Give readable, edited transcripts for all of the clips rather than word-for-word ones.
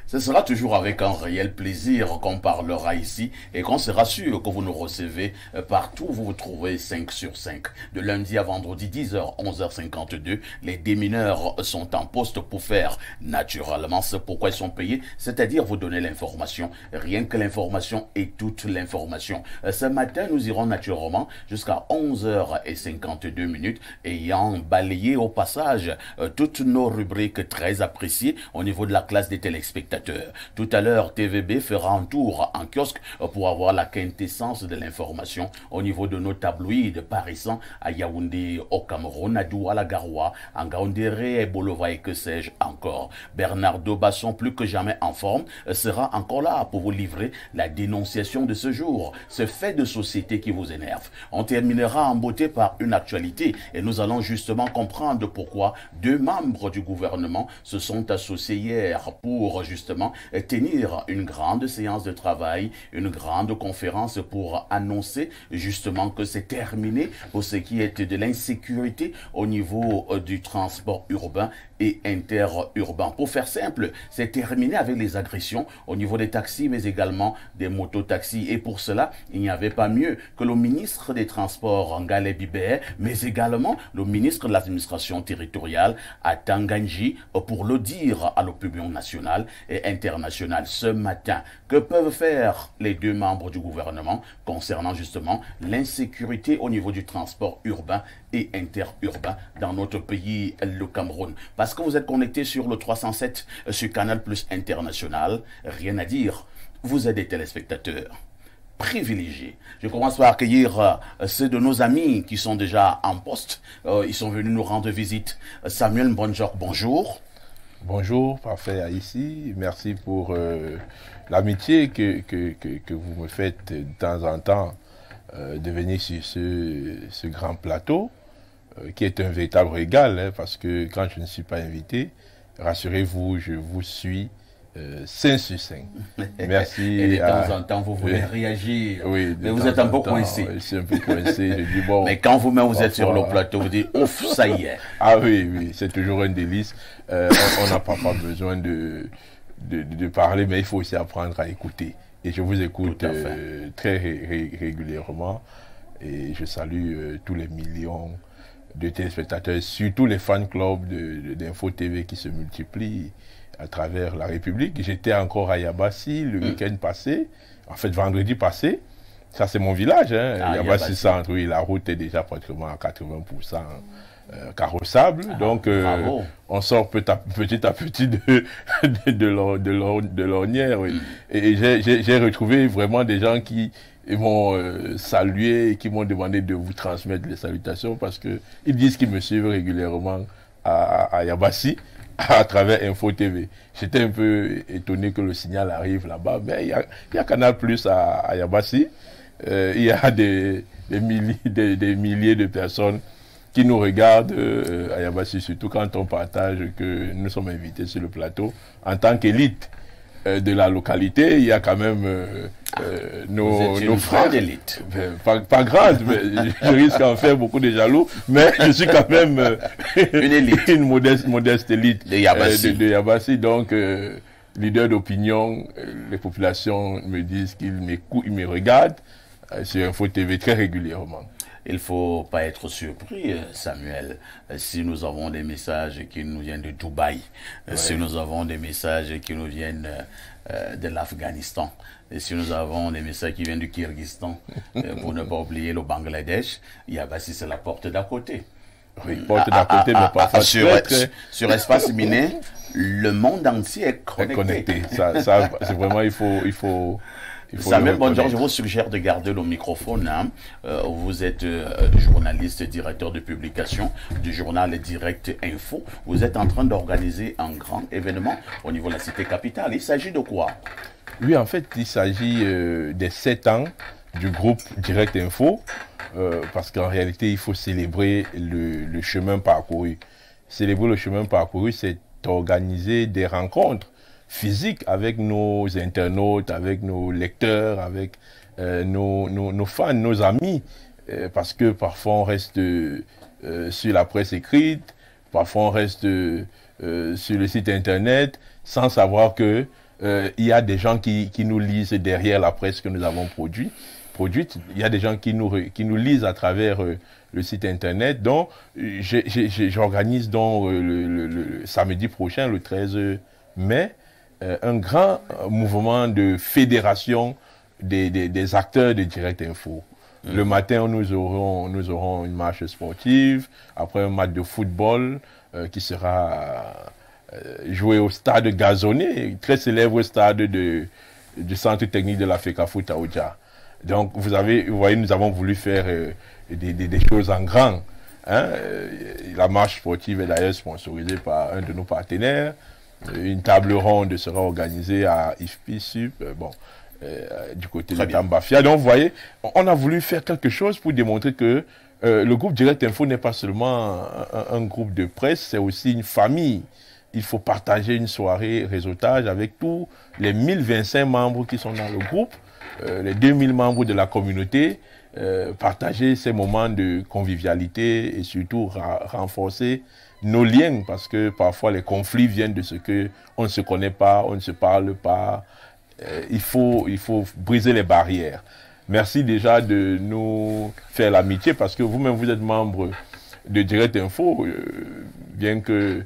Ce sera toujours avec un réel plaisir qu'on parlera ici et qu'on sera sûr que vous nous recevez partout où vous vous trouvez 5 sur 5. De lundi à vendredi 10h, 11h52, les démineurs sont en poste pour faire naturellement ce pourquoi ils sont payés, c'est-à-dire vous donner l'information. Rien que l'information et toute l'information. Ce matin, nous irons naturellement jusqu'à 11h52 ayant balayé au passage toutes nos rubriques très appréciées au niveau de la classe des téléspectateurs. Tout à l'heure, TVB fera un tour en kiosque pour avoir la quintessence de l'information au niveau de nos tabloïds parissants à Yaoundé, au Cameroun, à Douala, Garoua, en Gaoundéré, Bolova et que sais-je encore. Bernardo Basson, plus que jamais en forme, sera encore là pour vous livrer la dénonciation de ce jour, ce fait de société qui vous énerve. On terminera en beauté par une actualité et nous allons justement comprendre pourquoi deux membres du gouvernement se sont associés hier pour justement tenir une grande séance de travail, une grande conférence pour annoncer justement que c'est terminé pour ce qui est de l'insécurité au niveau du transport urbain et interurbain. Pour faire simple, c'est terminé avec les agressions au niveau des taxis, mais également des mototaxis. Et pour cela, il n'y avait pas mieux que le ministre des Transports, Ngale Bibé, mais également le ministre de l'administration territoriale, Atanganji, pour le dire à l'opinion nationale et internationale ce matin. Que peuvent faire les deux membres du gouvernement concernant justement l'insécurité au niveau du transport urbain et interurbain dans notre pays, le Cameroun? Parce que vous êtes connecté sur le 307 sur Canal Plus International, rien à dire, vous êtes des téléspectateurs privilégiés. Je commence par accueillir ceux de nos amis qui sont déjà en poste. Ils sont venus nous rendre visite. Samuel Mbonjok, bonjour. Bonjour, parfait ici. Merci pour l'amitié que vous me faites de temps en temps de venir sur ce grand plateau qui est un véritable régal, hein, parce que quand je ne suis pas invité, rassurez-vous, je vous suis 5 sur 5. Merci. Et de temps en temps, vous voulez réagir. Oui, mais vous êtes un peu coincé. Je suis un peu coincé. Je dis, bon, mais quand vous-même vous êtes sur le plateau, vous dites, ouf, ça y est. Ah oui, oui, c'est toujours un délice. On n'a pas besoin de parler, mais il faut aussi apprendre à écouter. Et je vous écoute très régulièrement. Et je salue tous les millions de téléspectateurs, surtout les fan clubs d'Info TV qui se multiplient à travers la République. J'étais encore à Yabassi le week-end passé, en fait vendredi passé. Ça c'est mon village, hein. Yabassi Centre, oui, la route est déjà pratiquement à 80% carrossable. Donc on sort petit à petit de l'ornière. Oui. Et j'ai retrouvé vraiment des gens qui m'ont salué et qui m'ont demandé de vous transmettre les salutations parce qu'ils disent qu'ils me suivent régulièrement à Yabassi à travers Info TV. J'étais un peu étonné que le signal arrive là-bas, mais il y a Canal Plus à Yabassi. Il y a des milliers de personnes qui nous regardent à Yabassi, surtout quand on partage que nous sommes invités sur le plateau en tant qu'élite de la localité. Il y a quand même nos frères d'élite. Pas grande, mais je risque d'en faire beaucoup de jaloux, mais je suis quand même une élite, une modeste élite de Yabassi. De Yabassi. Donc, leader d'opinion, les populations me disent qu'ils m'écoutent, ils me regardent sur Info TV très régulièrement. Il ne faut pas être surpris, Samuel, si nous avons des messages qui nous viennent de Dubaï, si nous avons des messages qui nous viennent de l'Afghanistan, et si nous avons des messages qui viennent du Kyrgyzstan, pour ne pas oublier le Bangladesh, Yabassi c'est la porte d'à côté. Oui, porte d'à côté, mais parfois sur espace miné, le monde entier est connecté. Ça c'est vraiment, il faut Samuel Mbonjok, je vous suggère de garder le microphone. Hein. Vous êtes journaliste, directeur de publication du journal Direct Info. Vous êtes en train d'organiser un grand événement au niveau de la cité capitale. Il s'agit de quoi? Oui, en fait, il s'agit des 7 ans du groupe Direct Info, parce qu'en réalité, il faut célébrer le chemin parcouru. Célébrer le chemin parcouru, c'est organiser des rencontres physique avec nos internautes, avec nos lecteurs, avec nos fans, nos amis, parce que parfois on reste sur la presse écrite, parfois on reste sur le site internet, sans savoir que il y a des gens qui nous lisent derrière la presse que nous avons produite. Il y a des gens qui nous lisent à travers le site internet. Donc, j'organise donc le samedi prochain, le 13 mai, un grand mouvement de fédération des acteurs de Direct Info. Le matin, nous aurons une marche sportive, après un match de football qui sera joué au stade gazonné, très célèbre stade du centre technique de la FECAFOOT à Oja. Donc, vous voyez, nous avons voulu faire des choses en grand. Hein? La marche sportive est d'ailleurs sponsorisée par un de nos partenaires. Une table ronde sera organisée à IFPI-SUP, du côté de Tambafia. Donc, vous voyez, on a voulu faire quelque chose pour démontrer que le groupe Direct Info n'est pas seulement un groupe de presse, c'est aussi une famille. Il faut partager une soirée réseautage avec tous les 1025 membres qui sont dans le groupe, les 2000 membres de la communauté, partager ces moments de convivialité et surtout renforcer nos liens, parce que parfois les conflits viennent de ce que on ne se connaît pas, on ne se parle pas. Il faut briser les barrières. Merci déjà de nous faire l'amitié, parce que vous-même vous êtes membre de Direct Info, bien que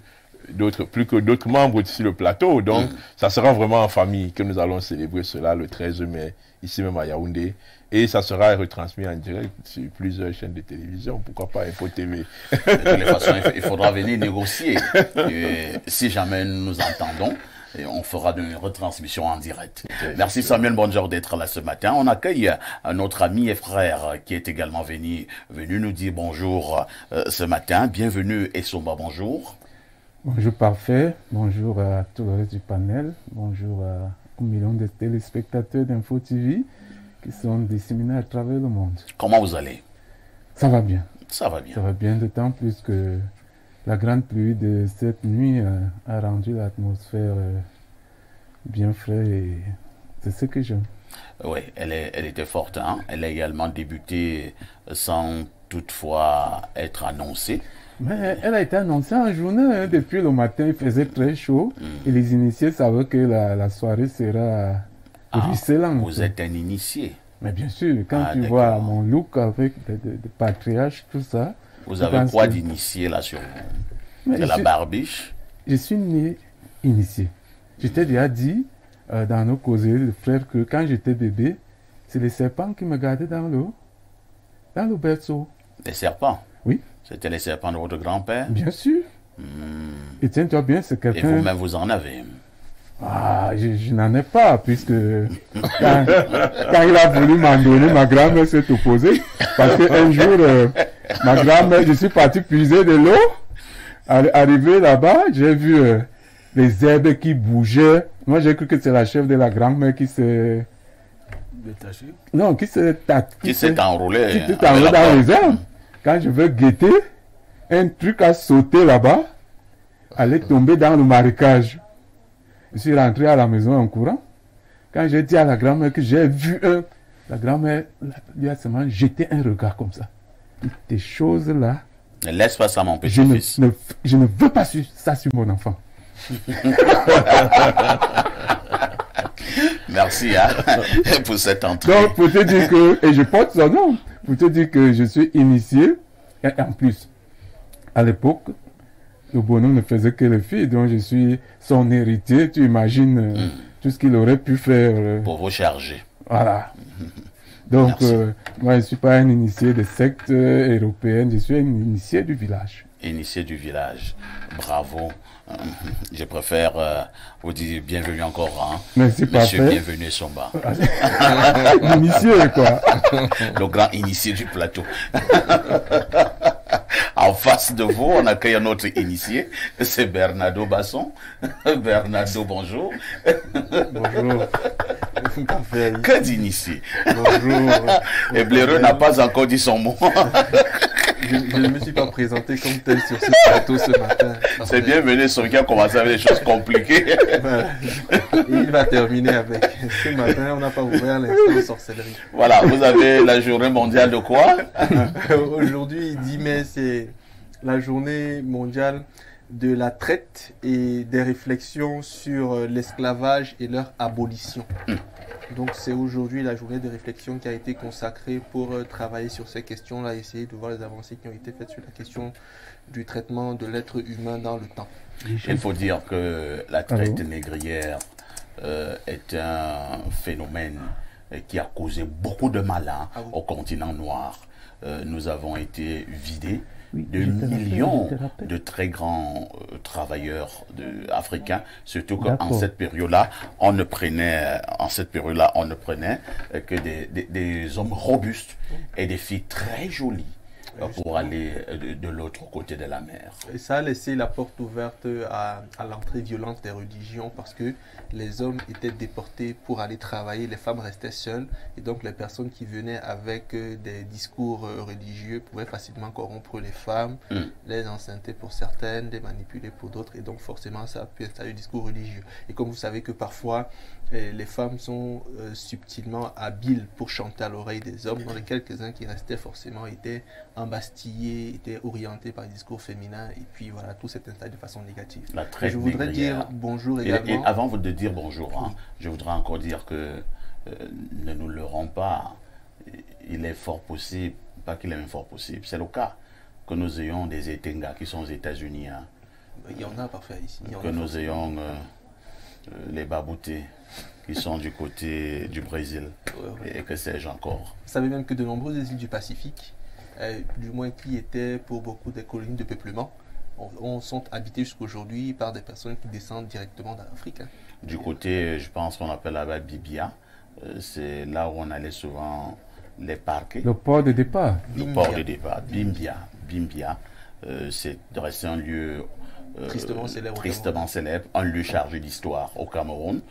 plus que d'autres membres sur le plateau. Donc, ça sera vraiment en famille que nous allons célébrer cela le 13 mai, ici même à Yaoundé. Et ça sera retransmis en direct sur plusieurs chaînes de télévision, pourquoi pas Info TV. De toutes les façons, il faudra venir négocier. Si jamais nous nous entendons, et on fera une retransmission en direct. Merci Samuel Bonjour d'être là ce matin. On accueille notre ami et frère qui est également venu nous dire bonjour ce matin. Bienvenue Essomba, bonjour. Bonjour Parfait, bonjour à tout le reste du panel, bonjour aux millions de téléspectateurs d'Info TV qui sont disséminés à travers le monde. Comment vous allez? Ça va bien. Ça va bien. Ça va bien, d'autant plus que la grande pluie de cette nuit a rendu l'atmosphère bien fraîche et c'est ce que j'aime. Oui, elle était forte. Hein? Elle a également débuté sans toutefois être annoncée. Mais elle a été annoncée en journée. Hein. Depuis le matin, il faisait très chaud. Et les initiés savaient que la soirée sera ruisselante. Vous êtes un initié? Mais bien sûr, quand tu vois mon look avec des patriarches, tout ça... Vous avez quoi d'initié là sur vous? C'est la barbiche? Je suis né initié. Je t'ai déjà dit dans nos causeries, le frère, que quand j'étais bébé, c'est les serpents qui me gardaient dans le berceau. Les serpents? Oui. C'était les serpents de votre grand-père? Bien sûr. Et tiens-toi bien, c'est quelqu'un... Et vous-même, vous en avez? Ah, je n'en ai pas, puisque quand il a voulu m'en donner, ma grand-mère s'est opposée. Parce qu'un jour, ma grand-mère, je suis parti puiser de l'eau. Arrivé là-bas, j'ai vu les herbes qui bougeaient. Moi, j'ai cru que c'est la chef de la grand-mère qui s'est... Détaché? Non, qui s'est enroulé. Qui s'est enroulé dans les herbes. Quand je veux guetter, un truc a sauté là-bas, allait tomber dans le marécage. Je suis rentré à la maison en courant. Quand j'ai dit à la grand-mère que j'ai vu la grand-mère lui a seulement jeté un regard comme ça. Des choses-là. Ne laisse pas ça, mon petit fils. Je ne veux pas ça sur mon enfant. Merci pour cette entrée. Donc, pour te dire que, et je porte son nom, pour te dire que je suis initié, et en plus, à l'époque, le bonhomme ne faisait que les filles, donc je suis son héritier, tu imagines tout ce qu'il aurait pu faire. Pour vous charger. Voilà. Donc, moi, je ne suis pas un initié de secte européenne, je suis un initié du village. Initié du village. Bravo. Je préfère vous dire bienvenue encore. Hein. Merci, Monsieur, bienvenue Somba. Initié, quoi. Le grand initié du plateau. En face de vous, on accueille un autre initié, c'est Bernardo Basson. Bernardo, bonjour. Bonjour. Que d'initié. Bonjour. Et Blaireux n'a pas encore dit son mot. Je ne me suis pas présenté comme tel sur ce plateau ce matin. C'est bienvenu, son qui a commencé avec des choses compliquées. Il va terminer avec. Ce matin, on n'a pas ouvert l'instant sorcellerie. Voilà, vous avez la journée mondiale de quoi? Aujourd'hui, 10 mai, c'est la journée mondiale de la traite et des réflexions sur l'esclavage et leur abolition. Donc c'est aujourd'hui la journée de réflexion qui a été consacrée pour travailler sur ces questions-là, essayer de voir les avancées qui ont été faites sur la question du traitement de l'être humain dans le temps. Il faut dire que la traite négrière est un phénomène qui a causé beaucoup de malin au continent noir. Nous avons été vidés de millions de très grands travailleurs africains, surtout qu'en cette période-là, on ne prenait, que des hommes robustes et des filles très jolies pour aller de l'autre côté de la mer. Et ça a laissé la porte ouverte à l'entrée violente des religions parce que les hommes étaient déportés pour aller travailler, les femmes restaient seules et donc les personnes qui venaient avec des discours religieux pouvaient facilement corrompre les femmes, les enceintrer pour certaines, les manipuler pour d'autres et donc forcément ça a pu installer le discours religieux. Et comme vous savez que parfois les femmes sont subtilement habiles pour chanter à l'oreille des hommes, dont les quelques-uns qui restaient forcément étaient embastillés, étaient orientés par les discours féminins et puis voilà, tout s'est installé de façon négative. Je voudrais dire bonjour également. Et avant de dire bonjour, je voudrais encore dire que ne nous leurrons pas, il est fort possible, pas qu'il est même fort possible, c'est le cas que nous ayons des Etenga qui sont aux États-Unis. Il y en a parfait ici. Que nous ayons les Baboutés qui sont du côté du Brésil et que sais-je encore. Vous savez même que de nombreuses îles du Pacifique, du moins qui étaient pour beaucoup des colonies de peuplement, sont habitées jusqu'aujourd'hui par des personnes qui descendent directement d'Afrique. Du côté, je pense qu'on appelle là-bas Bibia, c'est là où on allait souvent les parquer. Le port de départ. Le port de départ, Bimbia, c'est resté un lieu tristement célèbre, un lieu chargé d'histoire au Cameroun.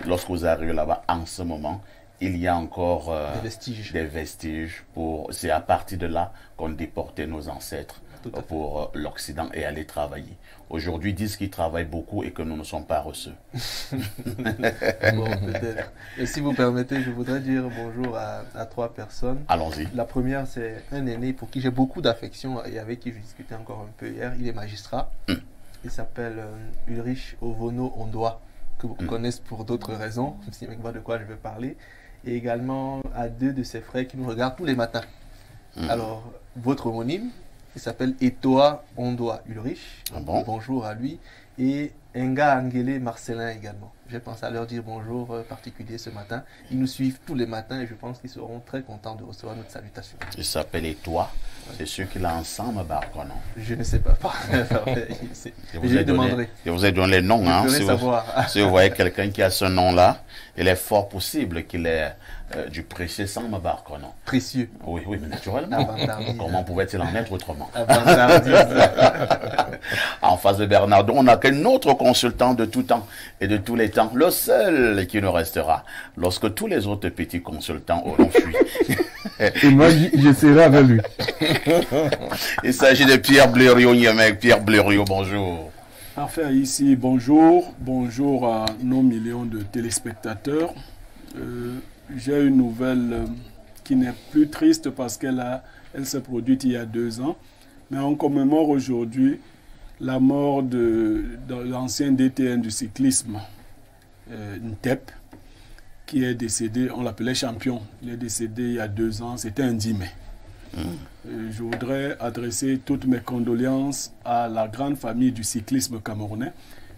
Lorsque vous arrivez là-bas en ce moment, il y a encore des vestiges. C'est à partir de là qu'on déportait nos ancêtres pour l'Occident et aller travailler. Aujourd'hui, ils disent qu'ils travaillent beaucoup et que nous ne sommes pas reçus. Bon, peut-être. Et si vous permettez, je voudrais dire bonjour à 3 personnes. Allons-y. La première, c'est un aîné pour qui j'ai beaucoup d'affection et avec qui je discutais encore un peu hier. Il est magistrat. Il s'appelle Ulrich Ovono Ondoa, que vous connaissez pour d'autres raisons, même si avec moi de quoi je vais parler. Et également à 2 de ses frères qui nous regardent tous les matins. Alors, votre homonyme, il s'appelle Etoa Ondoa Ulrich. Bonjour à lui. Et Enga Angele Marcelin également. J'ai pensé à leur dire bonjour particulier ce matin. Ils nous suivent tous les matins et je pense qu'ils seront très contents de recevoir notre salutation. Il s'appelle Etoa. C'est ceux qui l'ont ensemble, non? Je ne sais pas. Je vous ai donné les noms. Si vous voyez quelqu'un qui a ce nom-là, il est fort possible qu'il ait du précieux sans me barque, non? Précieux. Oui, mais naturellement. Comment pouvait-il en être autrement? En face de Bernardo, on n'a qu'un autre consultant de tout temps et de tous les temps, le seul qui nous restera lorsque tous les autres petits consultants auront fui. Et moi, je serai avec lui. Il s'agit de Pierre Blériot, Niamey. Pierre Blériot, bonjour. Enfin, ici, bonjour. Bonjour à nos millions de téléspectateurs. J'ai une nouvelle qui n'est plus triste parce qu'elle s'est produite il y a 2 ans. Mais on commémore aujourd'hui la mort de l'ancien DTN du cyclisme, Ntep, qui est décédé, on l'appelait champion. Il est décédé il y a 2 ans, c'était un 10 mai. Je voudrais adresser toutes mes condoléances à la grande famille du cyclisme camerounais,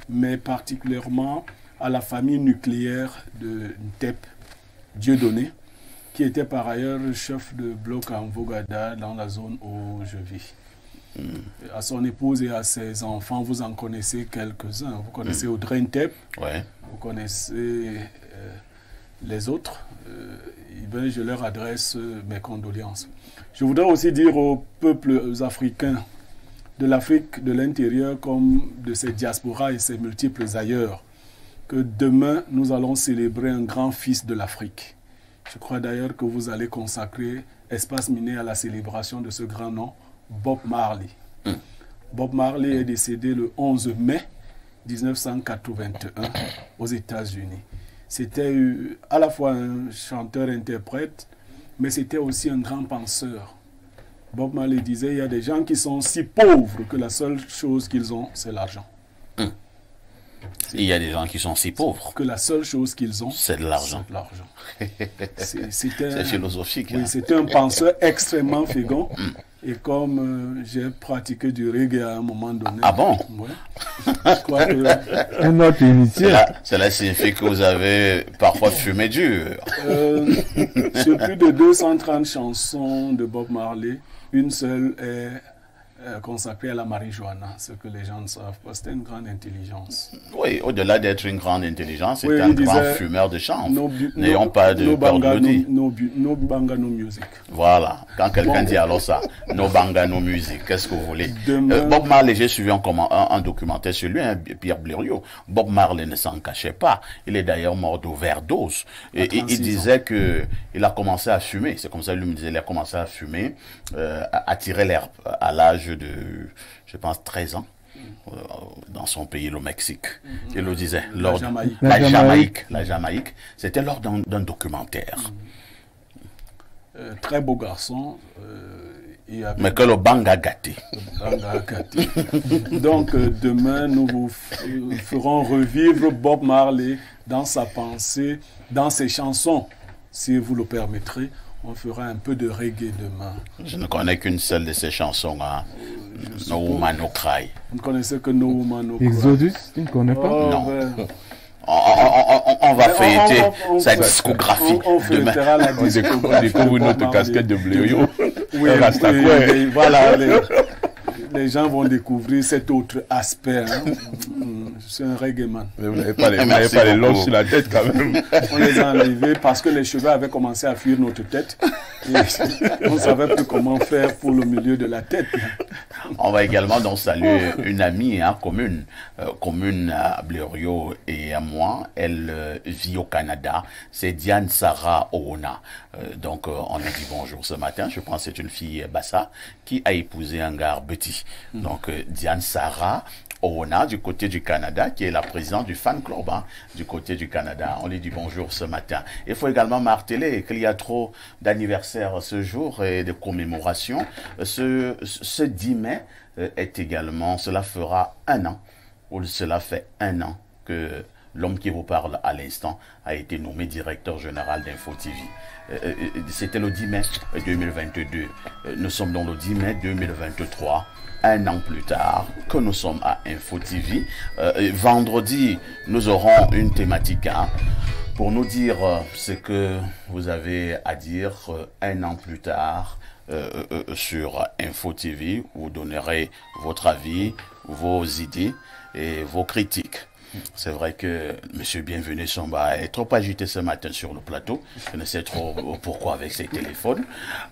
mais particulièrement à la famille nucléaire de Ntep, Dieudonné, qui était par ailleurs chef de bloc à Mvogada dans la zone où je vis. À son épouse et à ses enfants, vous en connaissez quelques-uns. Vous connaissez Audrey Ntep, vous connaissez les autres. Je leur adresse mes condoléances. Je voudrais aussi dire aux peuples africains de l'Afrique de l'intérieur comme de ses diasporas et ses multiples ailleurs que demain nous allons célébrer un grand fils de l'Afrique. Je crois d'ailleurs que vous allez consacrer Espace Miné à la célébration de ce grand nom, Bob Marley. Bob Marley est décédé le 11 mai 1981 aux États-Unis. C'était à la fois un chanteur-interprète, mais c'était aussi un grand penseur, Bob Marley disait, il y a des gens qui sont si pauvres que la seule chose qu'ils ont, c'est l'argent. Il y a des gens qui sont si pauvres que la seule chose qu'ils ont, c'est de l'argent. C'est philosophique. Oui, c'est un penseur extrêmement fécond. Et comme j'ai pratiqué du reggae à un moment donné. Ah bon? Ouais, je crois que... Un autre initié. Cela signifie que vous avez parfois fumé dur. Sur plus de 230 chansons de Bob Marley, une seule est consacrée à la marijuana, ce que les gens ne savent pas. C'était une grande intelligence. Oui, au-delà d'être une grande intelligence, c'était un grand fumeur de chanvre. N'ayons pas de peur de le dire. No banga, no music. Voilà, quand quelqu'un dit alors ça, no banga, no music, qu'est-ce que vous voulez? Bob Marley, j'ai suivi un documentaire sur lui, hein, Pierre Blériot. Bob Marley ne s'en cachait pas. Il est d'ailleurs mort d'overdose. Et il disait que il a commencé à fumer. C'est comme ça lui me disait, il a commencé à fumer, à tirer l'herbe à l'âge de, je pense, 13 ans. Dans son pays, le Mexique. Il le disait. La Jamaïque. C'était lors d'un documentaire. Très beau garçon. Mais que le banga gâté. Donc, demain, nous vous ferons revivre Bob Marley dans sa pensée, dans ses chansons. Si vous le permettrez, on fera un peu de reggae demain. Je ne connais qu'une seule de ses chansons, hein. No Woman No Cry. Vous ne connaissez que No Woman No Cry. Exodus, tu ne connais pas? Non. On va feuilleter sa discographie demain. On découvre notre casquette de Blériot. Oui, voilà. Les gens vont découvrir cet autre aspect. Hein. Je suis un reggae man. Vous n'avez pas les longs sur la tête quand même. On les a enlevés parce que les cheveux avaient commencé à fuir notre tête. Et on ne savait plus comment faire pour le milieu de la tête. On va également donc saluer une amie commune à Blériot et à moi. Elle vit au Canada. C'est Diane Sarah Oona. Donc on a dit bonjour ce matin. Je pense que c'est une fille Bassa qui a épousé un gars Betty. Donc Diane Sarah Oona du côté du Canada, qui est la présidente du fan club du côté du Canada. On lui dit bonjour ce matin. Il faut également marteler qu'il y a trop d'anniversaires ce jour et de commémorations. Ce 10 mai est également, cela fera un an, ou cela fait un an que l'homme qui vous parle à l'instant a été nommé directeur général d'Info TV. C'était le 10 mai 2022. Nous sommes dans le 10 mai 2023. Un an plus tard que nous sommes à Info TV. Vendredi, nous aurons une thématique pour nous dire ce que vous avez à dire un an plus tard sur Info TV. Vous donnerez votre avis, vos idées et vos critiques. C'est vrai que M. Bienvenu Samba est trop agité ce matin sur le plateau. Je ne sais trop pourquoi avec ses téléphones.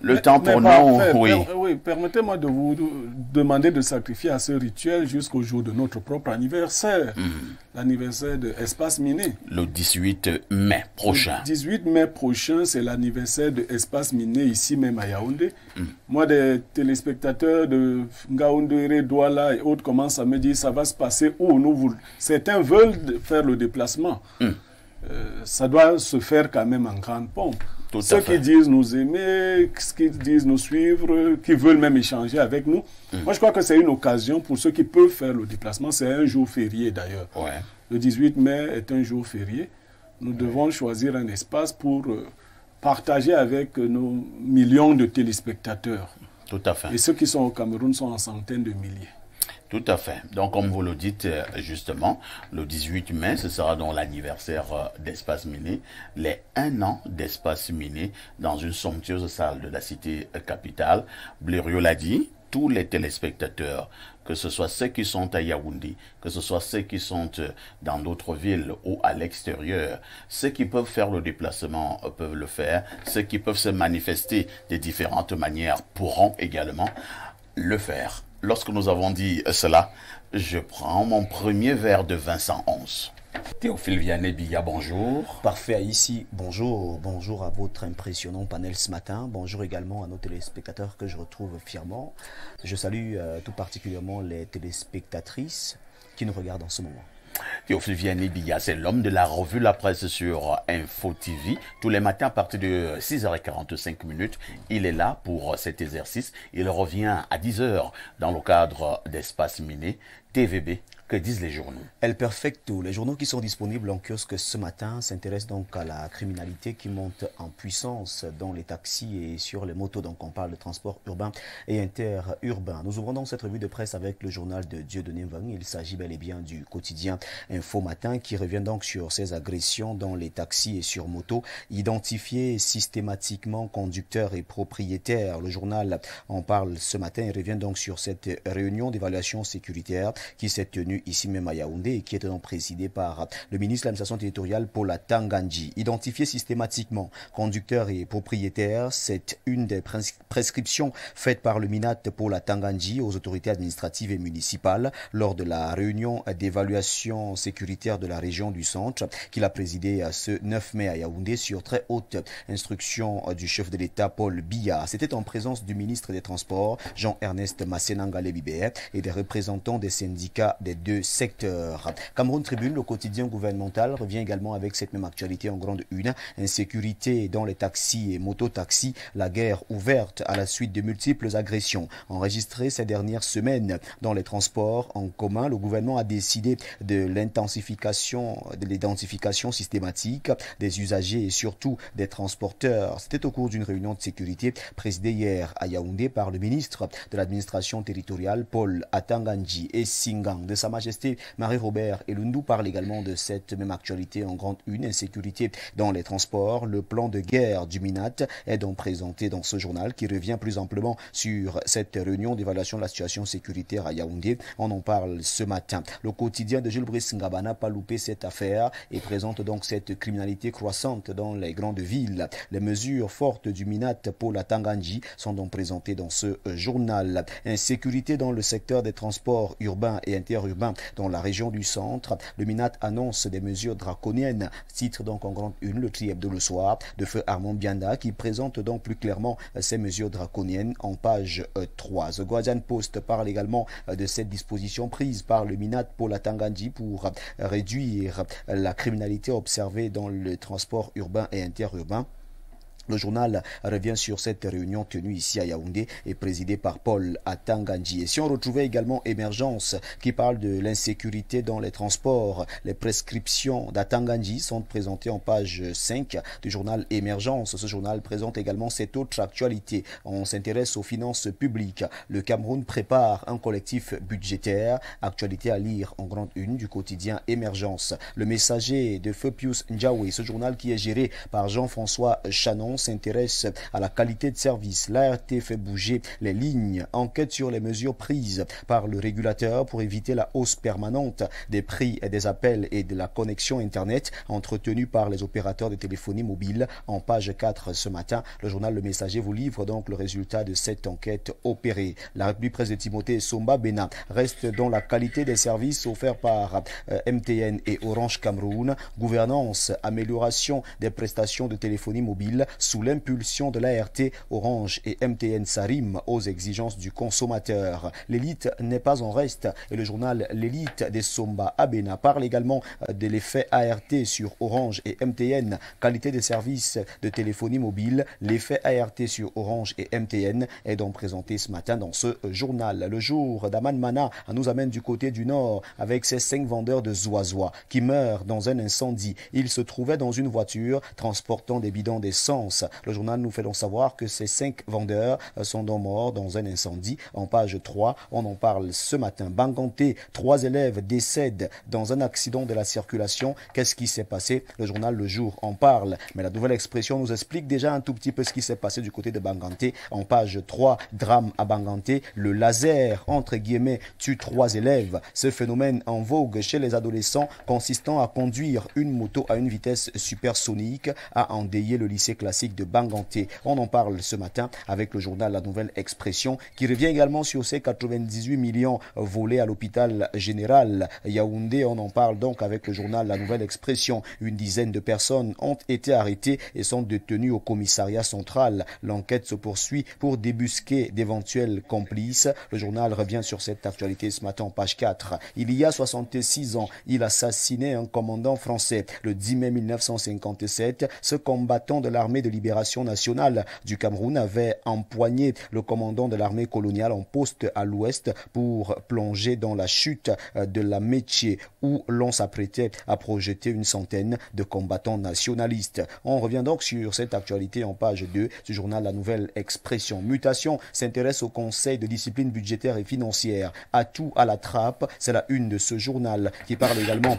Le temps pour nous... Oui, permettez-moi de vous demander de sacrifier à ce rituel jusqu'au jour de notre propre anniversaire. L'anniversaire de Espace Miné. Le 18 mai prochain. Le 18 mai prochain, c'est l'anniversaire de Espace Miné ici même à Yaoundé. Moi, des téléspectateurs de Ngaoundéré, Douala et autres commencent à me dire ça va se passer où certains veulent faire le déplacement. Ça doit se faire quand même en grande pompe. Ceux qui disent nous aimer, ceux qui disent nous suivre, qui veulent même échanger avec nous. Moi, je crois que c'est une occasion pour ceux qui peuvent faire le déplacement. C'est un jour férié d'ailleurs. Le 18 mai est un jour férié. Nous devons choisir un espace pour partager avec nos millions de téléspectateurs. Tout à fait. Et ceux qui sont au Cameroun sont en centaines de milliers. Tout à fait. Donc, comme vous le dites justement, le 18 mai, ce sera donc l'anniversaire d'Espace Miné, les 1 an d'Espace Miné dans une somptueuse salle de la cité capitale. Blériot l'a dit, tous les téléspectateurs, que ce soit ceux qui sont à Yaoundé, que ce soit ceux qui sont dans d'autres villes ou à l'extérieur, ceux qui peuvent faire le déplacement peuvent le faire, ceux qui peuvent se manifester de différentes manières pourront également le faire. Lorsque nous avons dit cela, je prends mon premier verre de Vincent 11. Théophile Vianney-Billa, bonjour. Parfait, ici, bonjour. Bonjour à votre impressionnant panel ce matin. Bonjour également à nos téléspectateurs que je retrouve fièrement. Je salue tout particulièrement les téléspectatrices qui nous regardent en ce moment. Théophile Vianney-Biya, c'est l'homme de la revue La Presse sur Info TV. Tous les matins à partir de 6h45, il est là pour cet exercice. Il revient à 10h dans le cadre d'Espace Miné. TVB, que disent les journaux? El Perfecto, les journaux qui sont disponibles en kiosque ce matin s'intéressent donc à la criminalité qui monte en puissance dans les taxis et sur les motos. Donc on parle de transport urbain et interurbain. Nous ouvrons donc cette revue de presse avec le journal de Dieudonné Mvang. Il s'agit bel et bien du quotidien Info Matin qui revient donc sur ces agressions dans les taxis et sur moto, identifiés systématiquement conducteurs et propriétaires. Le journal en parle ce matin et revient donc sur cette réunion d'évaluation sécuritaire qui s'est tenue ici même à Yaoundé et qui était donc présidée par le ministre de l'administration territoriale Paul Atanga-Ndji. Identifier systématiquement conducteurs et propriétaires, c'est une des prescriptions faites par le MINAT Paul Atanga-Ndji aux autorités administratives et municipales lors de la réunion d'évaluation sécuritaire de la région du centre qu'il a présidée ce 9 mai à Yaoundé sur très haute instruction du chef de l'État Paul Biya. C'était en présence du ministre des Transports Jean-Ernest Massenanga-Lebibé et des représentants des syndicats des deux secteurs. Cameroun Tribune, le quotidien gouvernemental, revient également avec cette même actualité en grande une. Insécurité dans les taxis et mototaxis, la guerre ouverte à la suite de multiples agressions enregistrées ces dernières semaines dans les transports en commun. Le gouvernement a décidé de l'identification systématique des usagers et surtout des transporteurs. C'était au cours d'une réunion de sécurité présidée hier à Yaoundé par le ministre de l'administration territoriale Paul Atanga-Ndji et Singang. De Sa Majesté Marie-Robert Elundou parle également de cette même actualité en grande une, insécurité dans les transports. Le plan de guerre du MINAT est donc présenté dans ce journal qui revient plus amplement sur cette réunion d'évaluation de la situation sécuritaire à Yaoundé. On en parle ce matin. Le quotidien de Jules Brice Ngaba n'a pas loupé cette affaire et présente donc cette criminalité croissante dans les grandes villes. Les mesures fortes du MINAT Paul Atanga-Ndji sont donc présentées dans ce journal. Insécurité dans le secteur des transports urbains et interurbains dans la région du centre. Le MINAT annonce des mesures draconiennes. Titre donc en grande une le Tri-Hebdo le soir de feu Armand Bianda qui présente donc plus clairement ces mesures draconiennes en page 3. The Guardian Post parle également de cette disposition prise par le MINAT Paul Atanga-Ndji pour réduire la criminalité observée dans le transport urbain et interurbain. Le journal revient sur cette réunion tenue ici à Yaoundé et présidée par Paul Atanga-Ndji. Et si on retrouvait également Émergence qui parle de l'insécurité dans les transports, les prescriptions d'Atanga-Ndji sont présentées en page 5 du journal Émergence. Ce journal présente également cette autre actualité. On s'intéresse aux finances publiques. Le Cameroun prépare un collectif budgétaire. Actualité à lire en grande une du quotidien Émergence. Le Messager de Feu Pius Ndjaoué, ce journal qui est géré par Jean-François Chanon, s'intéresse à la qualité de service. L'ART fait bouger les lignes. Enquête sur les mesures prises par le régulateur pour éviter la hausse permanente des prix et des appels et de la connexion Internet entretenue par les opérateurs de téléphonie mobile. En page 4 ce matin, le journal Le Messager vous livre donc le résultat de cette enquête opérée. La République presse de Timothée Somba Bena reste dans la qualité des services offerts par MTN et Orange Cameroun. Gouvernance, amélioration des prestations de téléphonie mobile sous l'impulsion de l'ART, Orange et MTN Sarim aux exigences du consommateur. L'élite n'est pas en reste et le journal L'élite des Somba Abena parle également de l'effet ART sur Orange et MTN, qualité des services de téléphonie mobile. L'effet ART sur Orange et MTN est donc présenté ce matin dans ce journal. Le jour d'Aman Mana nous amène du côté du nord avec ces 5 vendeurs de Zoazoa qui meurent dans un incendie. Ils se trouvaient dans une voiture transportant des bidons d'essence. Le journal nous fait donc savoir que ces 5 vendeurs sont donc morts dans un incendie. En page 3, on en parle ce matin. Banganté, 3 élèves décèdent dans un accident de la circulation. Qu'est-ce qui s'est passé? Le journal Le Jour en parle. Mais la nouvelle expression nous explique déjà un tout petit peu ce qui s'est passé du côté de Banganté. En page 3, drame à Banganté. Le laser, entre guillemets, tue 3 élèves. Ce phénomène en vogue chez les adolescents consistant à conduire une moto à une vitesse supersonique a endeuillé le lycée classique touristique de Banganté. On en parle ce matin avec le journal La Nouvelle Expression qui revient également sur ces 98 millions volés à l'hôpital général Yaoundé. On en parle donc avec le journal La Nouvelle Expression. Une dizaine de personnes ont été arrêtées et sont détenues au commissariat central. L'enquête se poursuit pour débusquer d'éventuels complices. Le journal revient sur cette actualité ce matin en page 4. Il y a 66 ans, il assassinait un commandant français. Le 10 mai 1957, ce combattant de l'armée de libération nationale du Cameroun avait empoigné le commandant de l'armée coloniale en poste à l'ouest pour plonger dans la chute de la Métier où l'on s'apprêtait à projeter une centaine de combattants nationalistes. On revient donc sur cette actualité en page 2 du journal La Nouvelle Expression. Mutation s'intéresse au Conseil de discipline budgétaire et financière. Atout à la trappe, c'est la une de ce journal qui parle également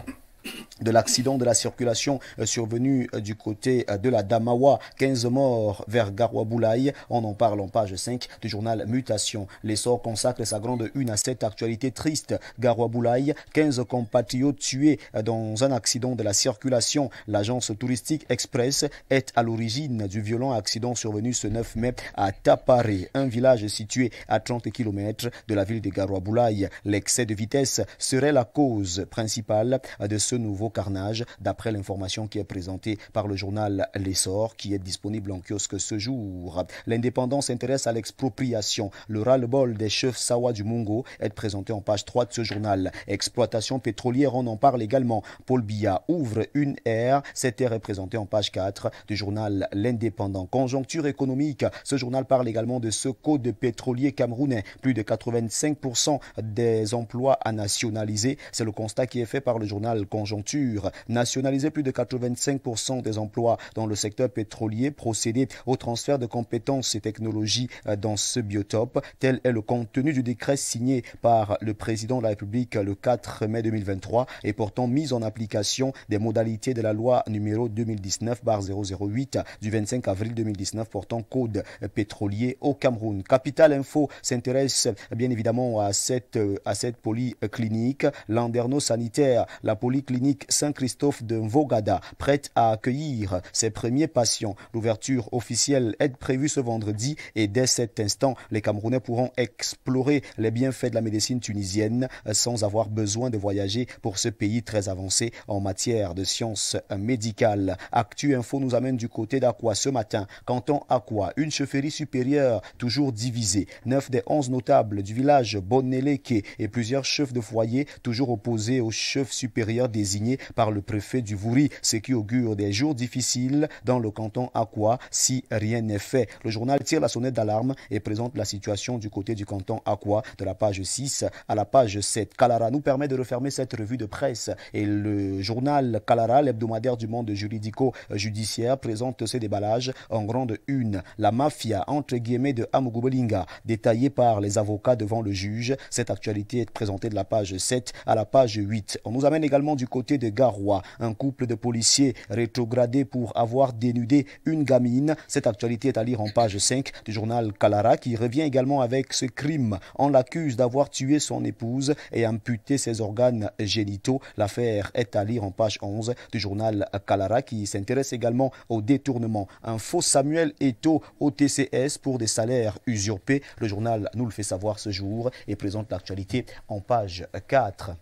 de l'accident de la circulation survenu du côté de la Damawa, 15 morts vers Garoua-Boulaye. On en parle en page 5 du journal Mutation. L'essor consacre sa grande une à cette actualité triste. Garoua-Boulaye, 15 compatriotes tués dans un accident de la circulation. L'agence touristique Express est à l'origine du violent accident survenu ce 9 mai à Taparé, un village situé à 30 km de la ville de Garoua-Boulaye. L'excès de vitesse serait la cause principale de ce nouveau carnage, d'après l'information qui est présentée par le journal L'Essor, qui est disponible en kiosque ce jour. L'Indépendant s'intéresse à l'expropriation. Le ras-le-bol des chefs Sawa du Mungo est présenté en page 3 de ce journal. Exploitation pétrolière, on en parle également. Paul Biya ouvre une ère. Cette ère est présentée en page 4 du journal L'Indépendant. Conjoncture économique, ce journal parle également de ce code pétrolier camerounais. Plus de 85% des emplois à nationaliser. C'est le constat qui est fait par le journal Conjoncture. Nationaliser plus de 85% des emplois dans le secteur pétrolier, procéder au transfert de compétences et technologies dans ce biotope. Tel est le contenu du décret signé par le président de la République le 4 mai 2023 et portant mise en application des modalités de la loi numéro 2019/008 du 25 avril 2019 portant code pétrolier au Cameroun. Capital Info s'intéresse bien évidemment à cette polyclinique. Landerneau sanitaire, la polyclinique Saint-Christophe de Mvogada, prête à accueillir ses premiers patients. L'ouverture officielle est prévue ce vendredi et dès cet instant, les Camerounais pourront explorer les bienfaits de la médecine tunisienne sans avoir besoin de voyager pour ce pays très avancé en matière de sciences médicales. Actu Info nous amène du côté d'Aqua ce matin. Canton Aqua, une chefferie supérieure toujours divisée. 9 des 11 notables du village Boneleke et plusieurs chefs de foyer toujours opposés aux chefs supérieurs désigné par le préfet du Vouri, ce qui augure des jours difficiles dans le canton Aqua si rien n'est fait. Le journal tire la sonnette d'alarme et présente la situation du côté du canton Aqua de la page 6 à la page 7. Kalara nous permet de refermer cette revue de presse et le journal Kalara, l'hebdomadaire du monde juridico-judiciaire, présente ce déballage en grande une. La mafia entre guillemets de Amugubelinga, détaillée par les avocats devant le juge. Cette actualité est présentée de la page 7 à la page 8. On nous amène également du côté de Garoua, un couple de policiers rétrogradés pour avoir dénudé une gamine. Cette actualité est à lire en page 5 du journal Kalara qui revient également avec ce crime. On l'accuse d'avoir tué son épouse et amputé ses organes génitaux. L'affaire est à lire en page 11 du journal Kalara qui s'intéresse également au détournement. Un faux Samuel Eto'o au TCS pour des salaires usurpés. Le journal nous le fait savoir ce jour et présente l'actualité en page 4.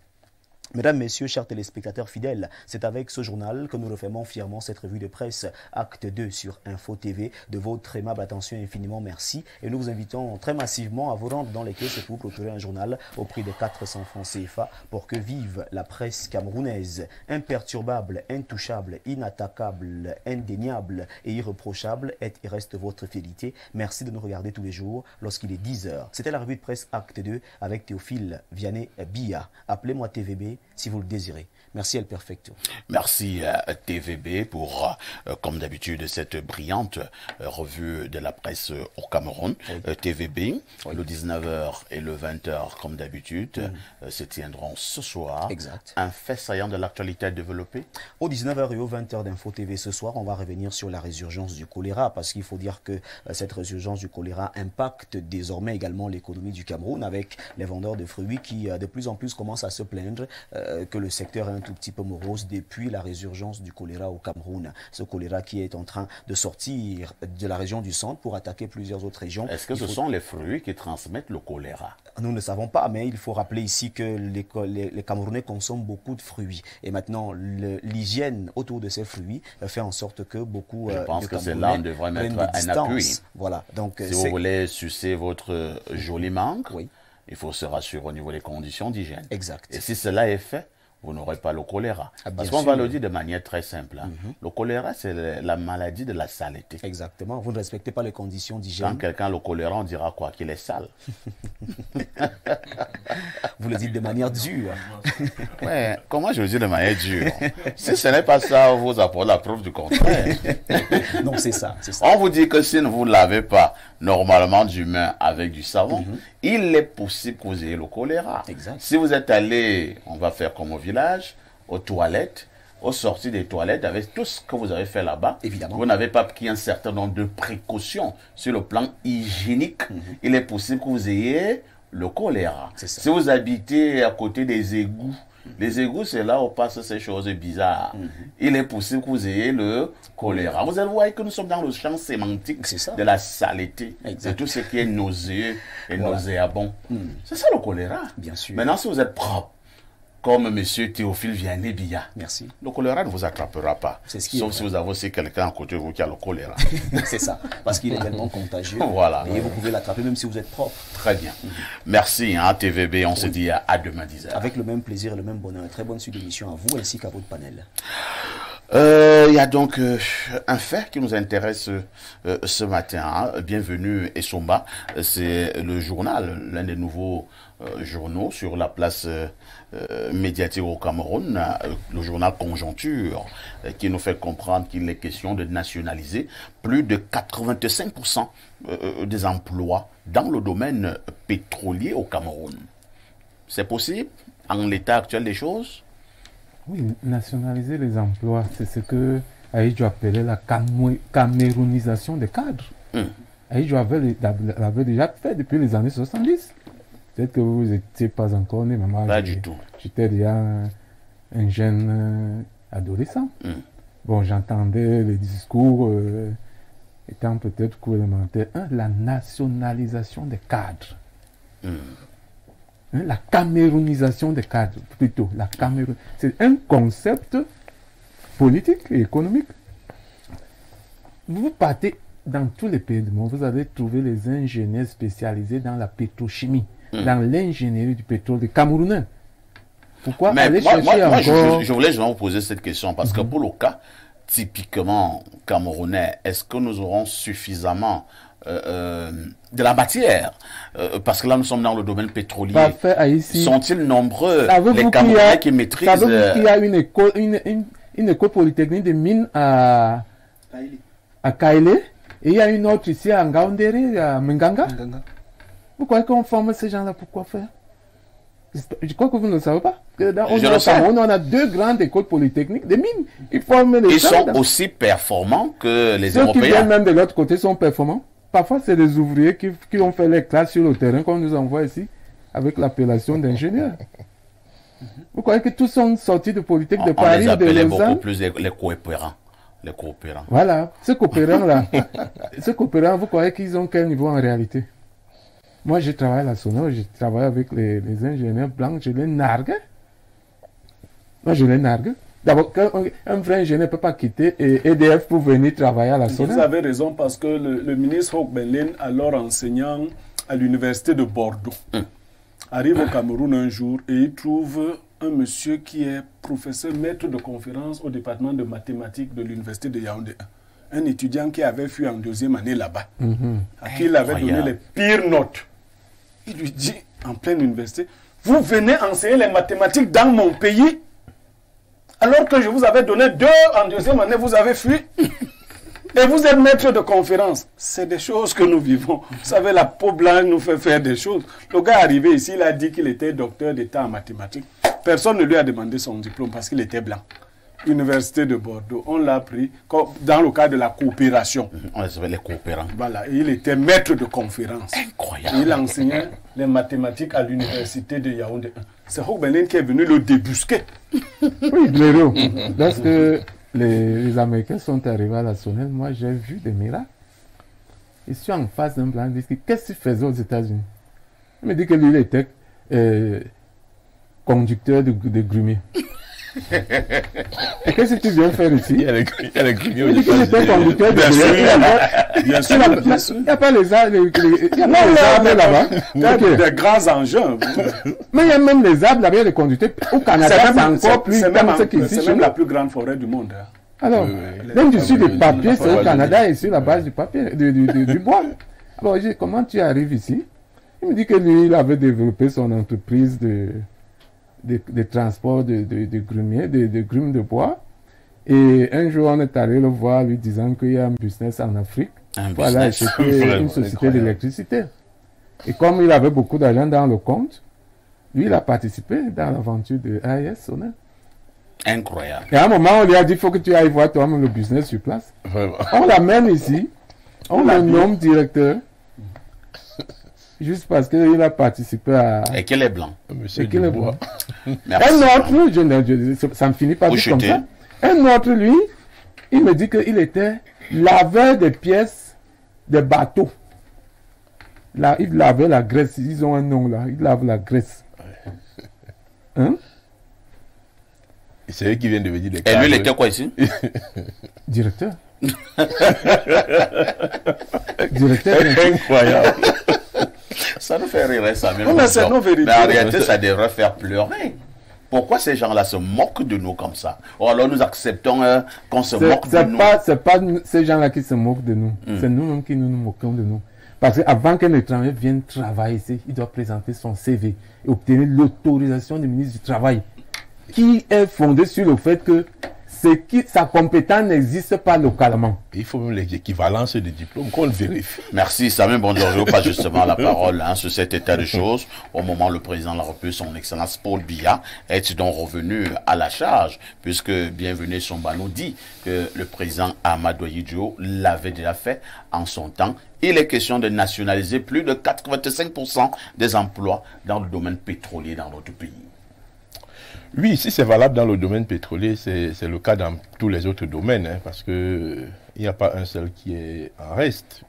Mesdames, Messieurs, chers téléspectateurs fidèles, c'est avec ce journal que nous refermons fièrement cette revue de presse Acte 2 sur Info TV. De votre aimable attention, infiniment merci. Et nous vous invitons très massivement à vous rendre dans les caisses pour procurer un journal au prix de 400 francs CFA pour que vive la presse camerounaise. Imperturbable, intouchable, inattaquable, indéniable et irréprochable est et reste votre fidélité. Merci de nous regarder tous les jours lorsqu'il est 10h. C'était la revue de presse Acte 2 avec Théophile Vianney Biya. Appelez-moi TVB si vous le désirez. Merci El Perfecto. Merci TVB pour, comme d'habitude, cette brillante revue de la presse au Cameroun. Oui. TVB, oui. Le 19h et le 20h, comme d'habitude, se tiendront ce soir. Exact. Un fait saillant de l'actualité à développer. Au 19h et au 20h d'Info TV ce soir, on va revenir sur la résurgence du choléra, parce qu'il faut dire que cette résurgence du choléra impacte désormais également l'économie du Cameroun, avec les vendeurs de fruits qui de plus en plus commencent à se plaindre que le secteur est un tout petit peu morose depuis la résurgence du choléra au Cameroun. Ce choléra qui est en train de sortir de la région du centre pour attaquer plusieurs autres régions. Est-ce que ce sont les fruits qui transmettent le choléra? Nous ne savons pas, mais il faut rappeler ici que les Camerounais consomment beaucoup de fruits. Et maintenant, l'hygiène autour de ces fruits fait en sorte que beaucoup Je pense de que c'est là on devrait mettre un appui. Voilà. Donc, si vous voulez sucer votre jolie mangue, oui, il faut se rassurer au niveau des conditions d'hygiène. Exact. Et si cela est fait, vous n'aurez pas le choléra. Parce qu'on va le dire de manière très simple. Hein. Le choléra, c'est la maladie de la saleté. Exactement. Vous ne respectez pas les conditions d'hygiène. Quand quelqu'un a le choléra, on dira quoi? Qu'il est sale. Vous le dites de manière dure. Ouais, comment je le dis de manière dure? Si ce n'est pas ça, vous apportez la preuve du contraire. Non, c'est ça, c'est ça. On vous dit que si vous ne lavez pas normalement du main avec du savon, il est possible que vous ayez le choléra. Exact. Si vous êtes allé, on va faire comme au village, aux toilettes, aux sorties des toilettes, avec tout ce que vous avez fait là-bas, évidemment, vous n'avez pas pris un certain nombre de précautions sur le plan hygiénique, il est possible que vous ayez le choléra. Si vous habitez à côté des égouts, les égouts, c'est là où passent ces choses bizarres. Il est possible que vous ayez le choléra. Vous allez voir que nous sommes dans le champ sémantique de la saleté, de tout ce qui est nauséeux et nauséabond. C'est ça le choléra. Bien sûr. Maintenant, si vous êtes propre, comme M. Théophile Vianney-Biya, merci, le choléra ne vous attrapera pas. Sauf si vous avez aussi quelqu'un à côté de vous qui a le choléra. C'est ça, parce qu'il est tellement contagieux. Voilà. Et vous pouvez l'attraper même si vous êtes propre. Très bien. Merci, hein, TVB. On se dit à demain 10h. Avec le même plaisir et le même bonheur. Très bonne suite d'émission à vous ainsi qu'à votre panel. Il y a donc un fait qui nous intéresse ce matin. Hein. Bienvenue Essomba. C'est le journal, l'un des nouveaux journaux sur la place médiatique au Cameroun, le journal Conjoncture, qui nous fait comprendre qu'il est question de nationaliser plus de 85% des emplois dans le domaine pétrolier au Cameroun. C'est possible en l'état actuel des choses? Oui, nationaliser les emplois, c'est ce que Aïdjo appelait la camerounisation des cadres. Aïdjo l'avait déjà fait depuis les années 70. Peut-être que vous n'étiez pas encore né, mais moi, pas du tout. J'étais déjà un jeune adolescent. Bon, j'entendais les discours étant peut-être cours élémentaire. La nationalisation des cadres. La camerounisation des cadres, plutôt. C'est un concept politique et économique. Vous partez dans tous les pays du monde, vous allez trouver les ingénieurs spécialisés dans la pétrochimie, dans l'ingénierie du pétrole des Camerounais. Pourquoi aller chercher encore... Je voulais justement vous poser cette question, parce que pour le cas typiquement camerounais, est-ce que nous aurons suffisamment de la matière, parce que là nous sommes dans le domaine pétrolier. Sont-ils nombreux les Camerounais qui maîtrisent... Savez-vous qu'il y a une école polytechnique de mines à Kaélé, et il y a une autre ici à Ngaoundéré, à Menganga. Vous croyez qu'on forme ces gens-là pour quoi faire? Je crois que vous ne le savez pas. On a deux grandes écoles polytechniques de mines. Ils forment les gens. Ils sont aussi performants que les Européens. Ceux qui viennent même de l'autre côté sont performants. Parfois, c'est des ouvriers qui ont fait les classes sur le terrain qu'on nous envoie ici avec l'appellation d'ingénieurs. Vous croyez que tous sont sortis de Polytechnique de Paris? On les appelait beaucoup plus les coopérants. Les coopérants. Voilà, ces coopérants-là, vous croyez qu'ils ont quel niveau en réalité? Moi, j'ai travaillé à la Sonore, j'ai travaillé avec les ingénieurs blancs, je les nargue. Moi, je les nargue. D'abord, un vrai ingénieur ne peut pas quitter EDF pour venir travailler à la Sonore. Vous avez raison, parce que le ministre Hoc Belén, alors enseignant à l'université de Bordeaux, arrive au Cameroun un jour et il trouve un monsieur qui est professeur maître de conférence au département de mathématiques de l'université de Yaoundé. Un étudiant qui avait fui en deuxième année là-bas, à qui il avait donné les pires notes. Il lui dit, en pleine université, vous venez enseigner les mathématiques dans mon pays, alors que je vous avais donné 2 en deuxième année, vous avez fui. Et vous êtes maître de conférence. C'est des choses que nous vivons. Vous savez, la peau blanche nous fait faire des choses. Le gars est arrivé ici, il a dit qu'il était docteur d'État en mathématiques. Personne ne lui a demandé son diplôme parce qu'il était blanc. Université de Bordeaux. On l'a pris dans le cadre de la coopération. On les appelle les coopérants. Voilà, et il était maître de conférence. Incroyable. Il enseignait les mathématiques à l'université de Yaoundé. C'est Hogbenin qui est venu le débusquer. Oui, Blaireau. Lorsque les Américains sont arrivés à la Sonnelle, moi j'ai vu des miracles. Je suis en face d'un blanc, il dit qu'est-ce qu'il faisait aux États-Unis? Il me dit que lui, il était conducteur de grumier. Et qu'est-ce que tu viens faire ici? Il y a les grumiers aux Il dit qu'il était conducteur de grumier. Bien sûr, bien sûr. Il n'y a pas les arbres là-bas. Il y a des grands engins. Mais il y a même les arbres là-bas, les conducteurs. Au Canada, c'est encore plus comme ce qui C'est même la plus grande forêt du monde. Hein. Alors, Oui. même dessus du papier, c'est au oui. Canada et sur la base du papier, du bois. Alors, je dis, comment tu arrives ici? Il me dit que lui, il avait développé son entreprise de transport de grumiers, de grumes de bois. Et un jour, on est allé le voir, lui disant qu'il y a un business en Afrique. Voilà, business. c'était une société d'électricité. Et comme il avait beaucoup d'argent dans le compte, lui, il a participé dans l'aventure de AES Sonnelle. Incroyable. Et à un moment, on lui a dit, il faut que tu ailles voir toi-même le business sur place. Vraiment. On l'amène ici, on le nomme directeur, juste parce qu'il a participé à... Et qu'elle est blanc. Monsieur Et qu'il est Dubois. Merci. Un autre, ça me finit pas vite comme ça. Un autre, lui, il me dit qu'il était laveur de pièces de bateaux. Là, il lavait la graisse, ils ont un nom là, il lave la graisse. Hein? C'est eux qui viennent de venir des Et lui, il était quoi ici? Directeur. Directeur. Incroyable. Ça nous fait rire, ça. Non, mais c'est nos vérités. Mais en réalité, ça devrait faire pleurer. Pourquoi ces gens-là se moquent de nous comme ça? Ou alors nous acceptons qu'on se moque de nous? C'est pas ces gens-là qui se moquent de nous. C'est nous-mêmes qui nous moquons de nous. Parce qu'avant qu'un étranger vienne travailler ici, il doit présenter son CV et obtenir l'autorisation du ministre du Travail, qui est fondée sur le fait que sa compétence n'existe pas localement. Il faut même les équivalences de diplômes qu'on vérifie. Merci, Samuel Bonjour. Pas justement la parole sur cet état de choses. Au moment où le président de la République, son Excellence Paul Biya, est donc revenu à la charge, puisque Bienvenue Somba nous dit que le président Amadou Ahidjo l'avait déjà fait en son temps. Il est question de nationaliser plus de 85% des emplois dans le domaine pétrolier dans notre pays. Oui, si c'est valable dans le domaine pétrolier, c'est le cas dans tous les autres domaines, hein, parce que il n'y a pas un seul qui est en reste.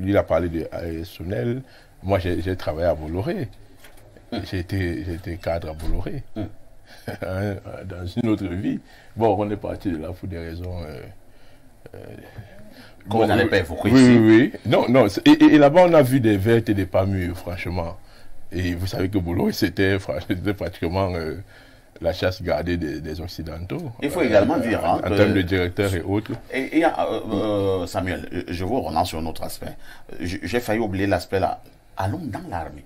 Il a parlé de Sonnelle. Moi, j'ai travaillé à Bolloré. J'ai été cadre à Bolloré. Dans une autre vie. Bon, on est parti de là pour des raisons... Comme vous n'allez pas évoquer oui, ici. Oui, non, non. Et là-bas, on a vu des vertes et des pas mûres, franchement. Et vous savez que Bolloré, c'était pratiquement la chasse gardée des Occidentaux. Il faut également dire... en termes de directeurs et autres. Et Samuel, je vous relance sur un autre aspect. J'ai failli oublier l'aspect là. Allons dans l'armée.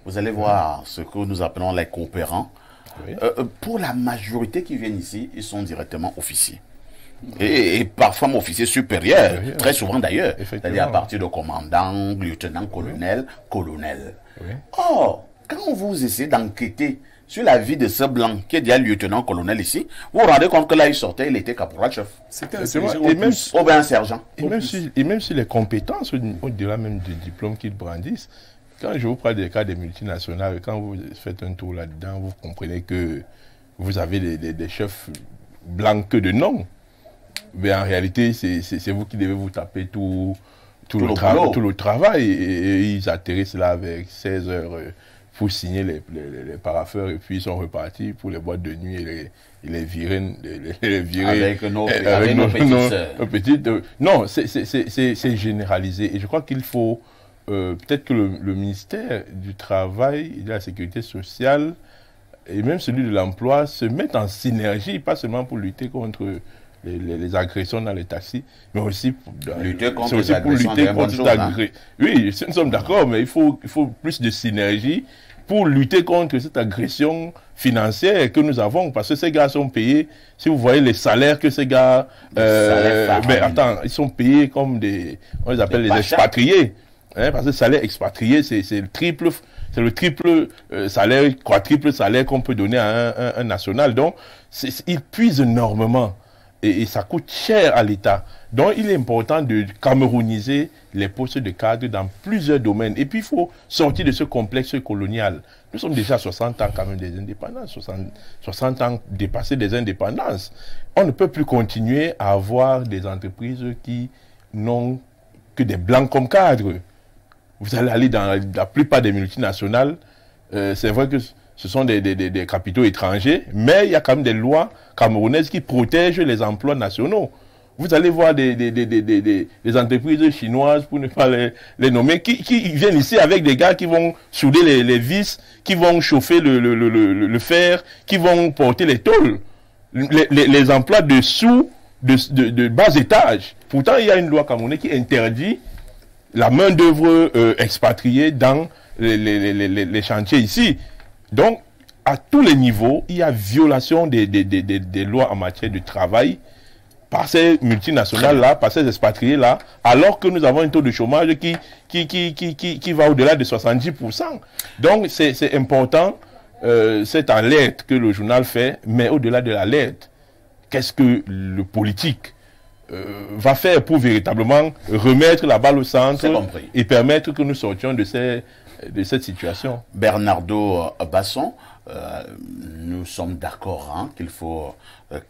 Vous allez voir ce que nous appelons les coopérants. Oui. Pour la majorité qui viennent ici, ils sont directement officiers. Et parfois officiers supérieurs, Oui, très souvent d'ailleurs. Effectivement. C'est-à-dire à partir de commandant, lieutenant, colonel, colonel. Oui. Or, quand vous essayez d'enquêter sur la vie de ce blanc qui est déjà lieutenant-colonel ici, vous vous rendez compte que là, il sortait, il était caporal-chef. C'était un Effectivement. sergent Et en même- plus. Ou bien un sergent. Et même si les compétences, au-delà même du diplôme qu'ils brandissent, quand je vous parle des cas des multinationales, quand vous faites un tour là-dedans, vous comprenez que vous avez des chefs blancs que de nom. Mais en réalité, c'est vous qui devez vous taper tout le travail. Et ils atterrissent là avec 16 heures pour signer les parapheurs et puis ils sont repartis pour les boîtes de nuit et les virer. Avec nos petites sœurs. Non, c'est généralisé. Et je crois qu'il faut peut-être que le ministère du Travail et de la Sécurité sociale et même celui de l'Emploi se mettent en synergie, pas seulement pour lutter contre les agressions dans les taxis, mais aussi pour lutter contre les agressions, c'est une bonne chose, hein. Oui, nous sommes d'accord, mais il faut plus de synergie pour lutter contre cette agression financière que nous avons, parce que ces gars sont payés, si vous voyez les salaires que ces gars... mais attends, ils sont payés comme on les appelle les expatriés. Hein, parce que le salaire expatrié, c'est le triple salaire, quadruple salaire qu'on peut donner à un national. Donc, il puise énormément et ça coûte cher à l'État. Donc, il est important de camerouniser les postes de cadre dans plusieurs domaines. Et puis, il faut sortir de ce complexe colonial. Nous sommes déjà 60 ans quand même des indépendances, 60 ans dépassés des indépendances. On ne peut plus continuer à avoir des entreprises qui n'ont que des blancs comme cadres. Vous allez aller dans la plupart des multinationales, c'est vrai que ce sont des capitaux étrangers, mais il y a quand même des lois camerounaises qui protègent les emplois nationaux. Vous allez voir des entreprises chinoises, pour ne pas les nommer, qui viennent ici avec des gars qui vont souder les vis, qui vont chauffer le fer, qui vont porter les tôles. Les emplois de bas étage. Pourtant, il y a une loi camerounaise qui interdit la main-d'œuvre expatriée dans les chantiers ici. Donc, à tous les niveaux, il y a violation des lois en matière de travail par ces multinationales-là, par ces expatriés-là, alors que nous avons un taux de chômage qui va au-delà de 70%. Donc, c'est important, cette alerte que le journal fait, mais au-delà de l'alerte, qu'est-ce que le politique va faire pour véritablement remettre la balle au centre et permettre que nous sortions de cette situation. Bernardo Basson, nous sommes d'accord qu'il faut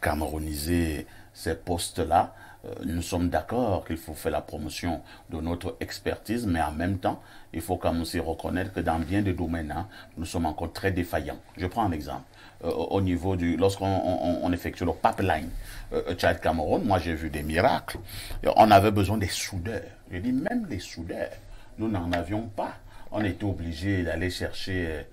camerouniser ces postes-là. Nous sommes d'accord qu'il faut faire la promotion de notre expertise, mais en même temps, il faut quand même aussi reconnaître que dans bien des domaines, nous sommes encore très défaillants. Je prends un exemple. Au niveau lorsqu'on effectue le pipeline Tchad-Cameroun, moi j'ai vu des miracles. On avait besoin des soudeurs. Je dis même les soudeurs, nous n'en avions pas. On était obligé d'aller chercher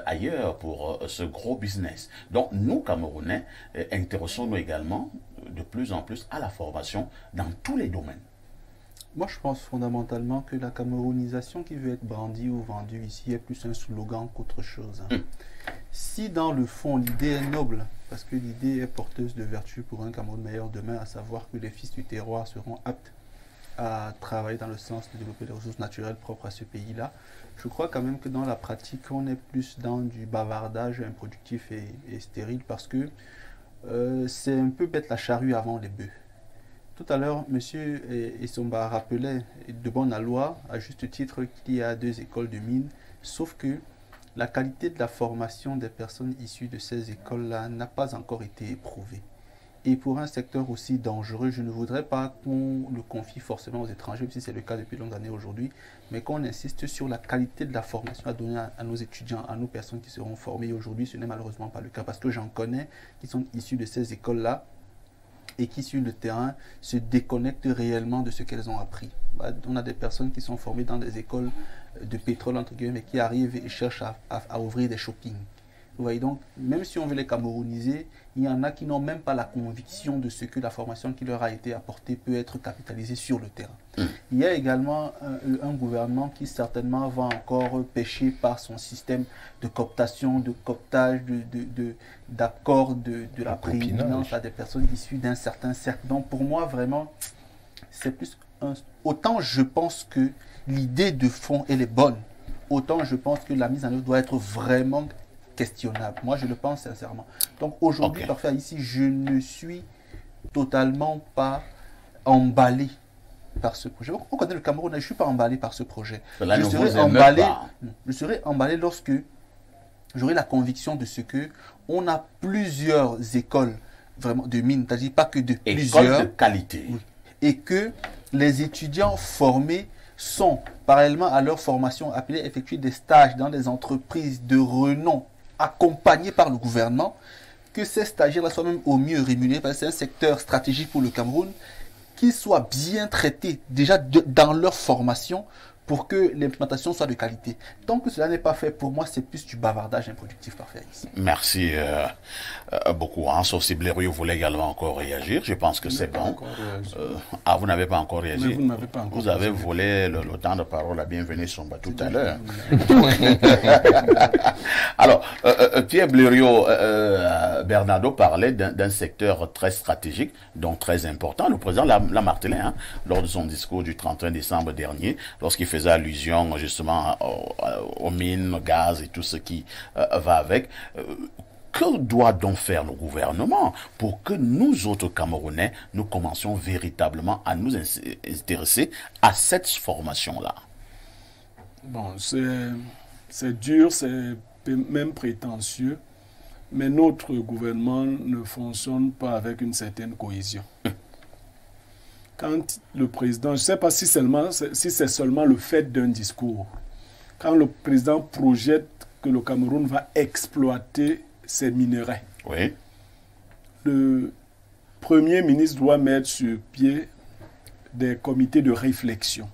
ailleurs pour ce gros business. Donc nous, Camerounais, intéressons-nous également de plus en plus à la formation dans tous les domaines. Moi, je pense fondamentalement que la camerounisation qui veut être brandie ou vendue ici est plus un slogan qu'autre chose. Si dans le fond, l'idée est noble, parce que l'idée est porteuse de vertu pour un Cameroun meilleur demain, à savoir que les fils du terroir seront aptes à travailler dans le sens de développer les ressources naturelles propres à ce pays-là, je crois quand même que dans la pratique, on est plus dans du bavardage improductif et stérile, parce que c'est un peu mettre la charrue avant les bœufs. Tout à l'heure, M. Essomba rappelait de bonne loi, à juste titre, qu'il y a 2 écoles de mines, sauf que la qualité de la formation des personnes issues de ces écoles-là n'a pas encore été éprouvée. Et pour un secteur aussi dangereux, je ne voudrais pas qu'on le confie forcément aux étrangers, même si c'est le cas depuis longues années aujourd'hui, mais qu'on insiste sur la qualité de la formation à donner à nos étudiants, à nos personnes qui seront formées. Aujourd'hui, ce n'est malheureusement pas le cas, parce que j'en connais qui sont issus de ces écoles-là et qui, sur le terrain, se déconnectent réellement de ce qu'elles ont appris. On a des personnes qui sont formées dans des écoles de pétrole, entre guillemets, mais qui arrivent et cherchent à ouvrir des shoppings. Vous voyez, donc, même si on veut les camerouniser, il y en a qui n'ont même pas la conviction de ce que la formation qui leur a été apportée peut être capitalisée sur le terrain. Il y a également un gouvernement qui certainement va encore pêcher par son système de cooptation, de cooptage, d'accords de la prééminence à des personnes issues d'un certain cercle. Donc pour moi, vraiment, c'est plus autant je pense que l'idée de fond, elle est bonne, autant je pense que la mise en œuvre doit être vraiment questionnable. Moi, je le pense sincèrement. Donc aujourd'hui, parfait, ici, je ne suis totalement pas emballé par ce projet. On connaît le Cameroun, je ne suis pas emballé par ce projet. Cela je serai emballé lorsque j'aurai la conviction de ce que on a plusieurs écoles vraiment de mines, c'est-à-dire pas que de plusieurs de qualité. Oui, et que les étudiants formés sont, parallèlement à leur formation, appelés à effectuer des stages dans des entreprises de renom accompagnés par le gouvernement, que ces stagiaires-là soient même au mieux rémunérés, parce que c'est un secteur stratégique pour le Cameroun, qu'ils soient bien traités déjà dans leur formation pour que l'implantation soit de qualité. Tant que cela n'est pas fait, pour moi, c'est plus du bavardage improductif parfait ici. Merci beaucoup. Sauf si Blériot voulait également encore réagir. Je pense que c'est bon. Vous n'avez pas encore réagi. Vous n'avez pas encore Vous avez volé le temps de parole à Bienvenue Somba tout à l'heure. Alors, Pierre Blériot, Bernardo parlait d'un secteur très stratégique, donc très important. Le président l'a martelé lors de son discours du 31 décembre dernier, lorsqu'il fait faisait allusion justement aux mines, gaz et tout ce qui va avec. Que doit donc faire le gouvernement pour que nous autres Camerounais, nous commencions véritablement à nous intéresser à cette formation-là? Bon, c'est dur, c'est même prétentieux, mais notre gouvernement ne fonctionne pas avec une certaine cohésion. Quand le président, je ne sais pas si c'est seulement le fait d'un discours, quand le président projette que le Cameroun va exploiter ses minerais, oui, le Premier ministre doit mettre sur pied des comités de réflexion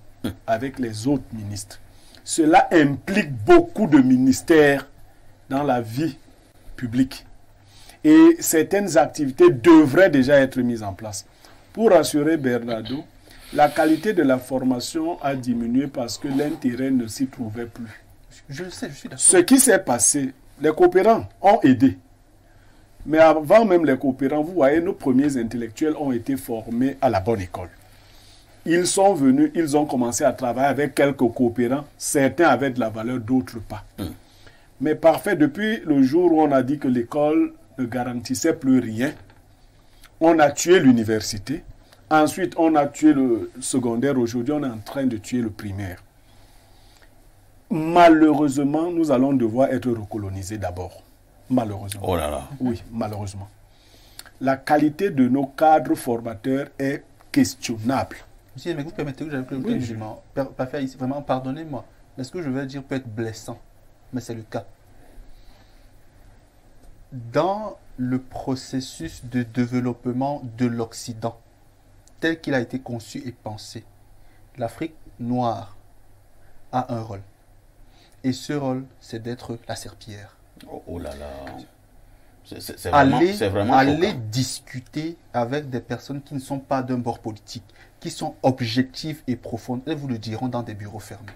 avec les autres ministres. Cela implique beaucoup de ministères dans la vie publique. Et certaines activités devraient déjà être mises en place. Pour rassurer Bernardo, la qualité de la formation a diminué parce que l'intérêt ne s'y trouvait plus. Je le sais, je suis d'accord. Ce qui s'est passé, les coopérants ont aidé. Mais avant même les coopérants, vous voyez, nos premiers intellectuels ont été formés à la bonne école. Ils sont venus, ils ont commencé à travailler avec quelques coopérants. Certains avaient de la valeur, d'autres pas. Mais parfait, depuis le jour où on a dit que l'école ne garantissait plus rien, on a tué l'université. Ensuite, on a tué le secondaire. Aujourd'hui, on est en train de tuer le primaire. Malheureusement, nous allons devoir être recolonisés d'abord. Malheureusement. Oh là là. Oui, malheureusement. La qualité de nos cadres formateurs est questionnable. Monsieur, mais vous permettez que j'aille plus loin. Pas faire ici, vraiment, pardonnez-moi. Mais ce que je vais dire peut être blessant, mais c'est le cas. Dans le processus de développement de l'Occident, tel qu'il a été conçu et pensé, l'Afrique noire a un rôle. Et ce rôle, c'est d'être la serpillière. Oh là là. C'est vraiment aller discuter avec des personnes qui ne sont pas d'un bord politique, qui sont objectives et profondes. Elles vous le diront dans des bureaux fermés.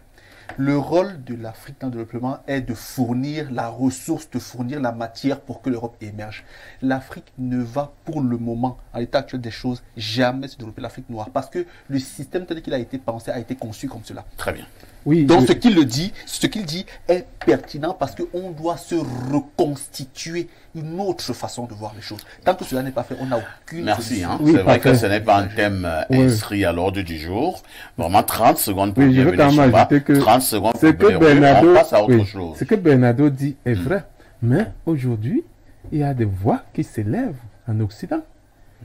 Le rôle de l'Afrique dans le développement est de fournir la ressource, de fournir la matière pour que l'Europe émerge. L'Afrique ne va pour le moment, à l'état actuel des choses, jamais se développer, l'Afrique noire, parce que le système tel qu'il a été pensé a été conçu comme cela. Très bien. Oui, Donc ce qu'il dit est pertinent parce qu'on doit se reconstituer une autre façon de voir les choses. Tant que cela n'est pas fait, on n'a aucune Merci. Hein. Oui, c'est vrai que parfait. ce n'est pas un thème inscrit à l'ordre du jour. Vraiment 30 secondes pour Oui, je veux quand même ajouter que 30 secondes pour ce que Bernardo, on passe à autre oui, chose. ce que Bernardo dit est vrai. Mais aujourd'hui, il y a des voix qui s'élèvent en Occident,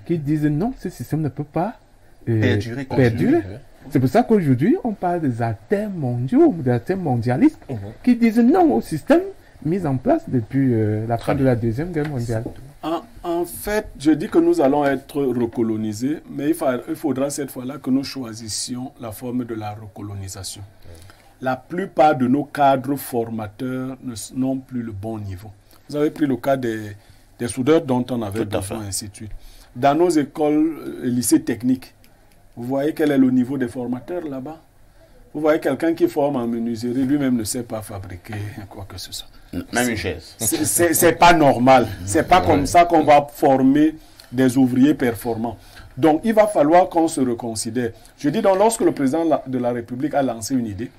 qui disent non, ce système ne peut pas perdurer. C'est pour ça qu'aujourd'hui, on parle des acteurs mondiaux, des acteurs mondialistes, qui disent non au système mis en place depuis la fin de la Deuxième Guerre mondiale. En fait, je dis que nous allons être recolonisés, mais il faudra cette fois-là que nous choisissions la forme de la recolonisation. La plupart de nos cadres formateurs n'ont plus le bon niveau. Vous avez pris le cas des soudeurs dont on avait besoin, ainsi de suite. Dans nos écoles, lycées techniques, vous voyez quel est le niveau des formateurs là-bas? Vous voyez quelqu'un qui forme en menuiserie, lui-même ne sait pas fabriquer quoi que ce soit. Même une chaise. C'est pas normal. C'est pas comme ça qu'on va former des ouvriers performants. Donc, il va falloir qu'on se reconsidère. Je dis donc, lorsque le président de la République a lancé une idée,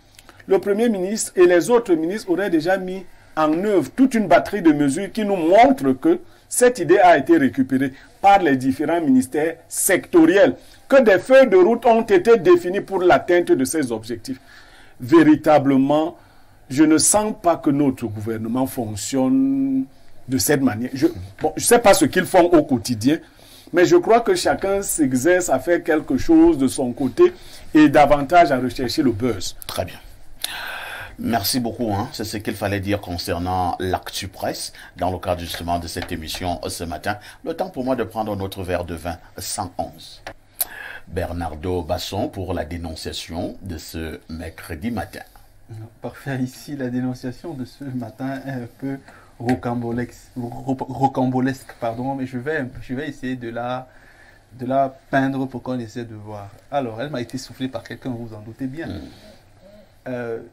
le Premier ministre et les autres ministres auraient déjà mis en œuvre toute une batterie de mesures qui nous montrent que cette idée a été récupérée par les différents ministères sectoriels, que des feuilles de route ont été définies pour l'atteinte de ces objectifs. Véritablement, je ne sens pas que notre gouvernement fonctionne de cette manière. Je ne sais pas ce qu'ils font au quotidien, mais je crois que chacun s'exerce à faire quelque chose de son côté et davantage à rechercher le buzz. Très bien. Merci beaucoup. Hein. C'est ce qu'il fallait dire concernant l'actu presse dans le cadre justement de cette émission ce matin. Le temps pour moi de prendre notre verre de vin 111. Bernardo Basson pour la dénonciation de ce mercredi matin. Parfait. Ici, la dénonciation de ce matin est un peu rocambolesque, pardon, mais je vais essayer de la peindre pour qu'on essaie de voir. Alors, elle m'a été soufflée par quelqu'un, vous vous en doutez bien.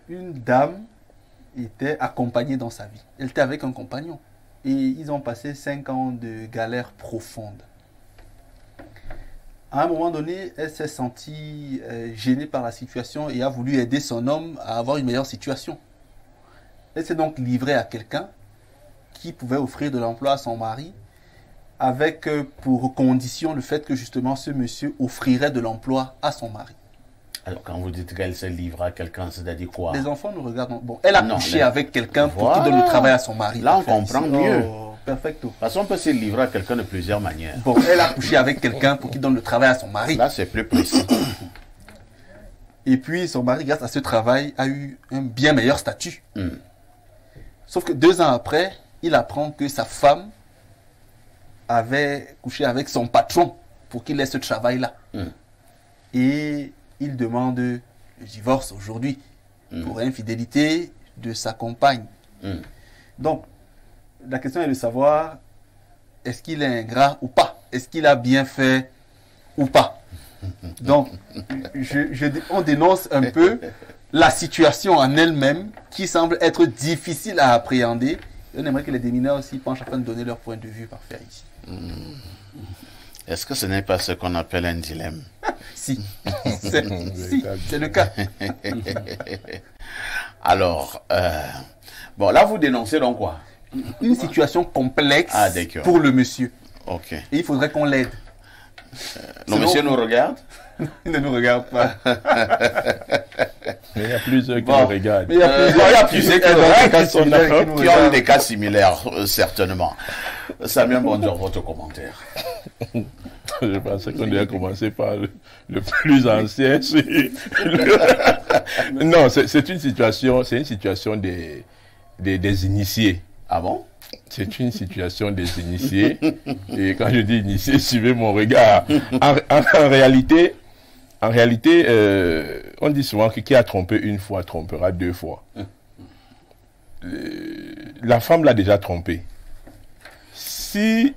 Une dame était accompagnée dans sa vie. Elle était avec un compagnon. Et ils ont passé 5 ans de galère profonde. À un moment donné, elle s'est sentie gênée par la situation et a voulu aider son homme à avoir une meilleure situation. Elle s'est donc livrée à quelqu'un qui pouvait offrir de l'emploi à son mari avec pour condition le fait que justement ce monsieur offrirait de l'emploi à son mari. Alors quand vous dites qu'elle se livre à quelqu'un, c'est-à-dire quoi? Les enfants nous regardent. Bon, elle a couché avec quelqu'un pour qu'il donne le travail à son mari. Là on comprend mieux. Perfecto. Parce qu'on peut se livrer à quelqu'un de plusieurs manières. Bon, elle a couché avec quelqu'un pour qu'il donne le travail à son mari. Là c'est plus précis. Et puis son mari, grâce à ce travail, a eu un bien meilleur statut. Sauf que 2 ans après, il apprend que sa femme avait couché avec son patron pour qu'il ait ce travail-là. Et il demande le divorce aujourd'hui pour infidélité de sa compagne. Donc, la question est de savoir, est-ce qu'il est ingrat ou pas? Est-ce qu'il a bien fait ou pas? Donc, on dénonce un peu la situation en elle-même qui semble être difficile à appréhender. On aimerait que les démineurs aussi penchent afin de donner leur point de vue parfait ici. Est-ce que ce n'est pas ce qu'on appelle un dilemme? Si, c'est le cas. Alors, bon, là vous dénoncez donc quoi? Une situation complexe pour le monsieur. Ok. Et il faudrait qu'on l'aide. Le monsieur nous regarde? Il ne nous regarde pas. Mais il y a plusieurs qui nous regardent. Il y a plusieurs qui ont des cas similaires, certainement. Samuel Bonjour, votre commentaire. Je pensais qu'on devait commencer par le plus ancien. Non, c'est une situation des initiés. Ah bon? C'est une situation des initiés. Et quand je dis initiés, suivez mon regard. En réalité, on dit souvent que qui a trompé une fois trompera 2 fois. La femme l'a déjà trompé. Si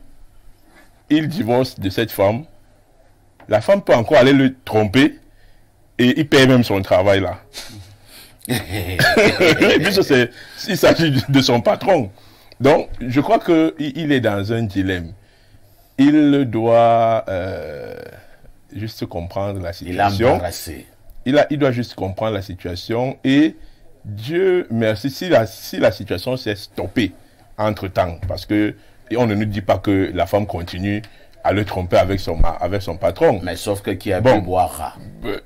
il divorce de cette femme, la femme peut encore aller le tromper et il paye même son travail là. Puisque il s'agit de son patron. Donc, je crois qu'il est dans un dilemme. Il doit juste comprendre la situation. Il doit juste comprendre la situation et Dieu merci si la situation s'est stoppée entre-temps. Parce que on ne nous dit pas que la femme continue à le tromper avec son patron. Mais sauf que qui a bu boira.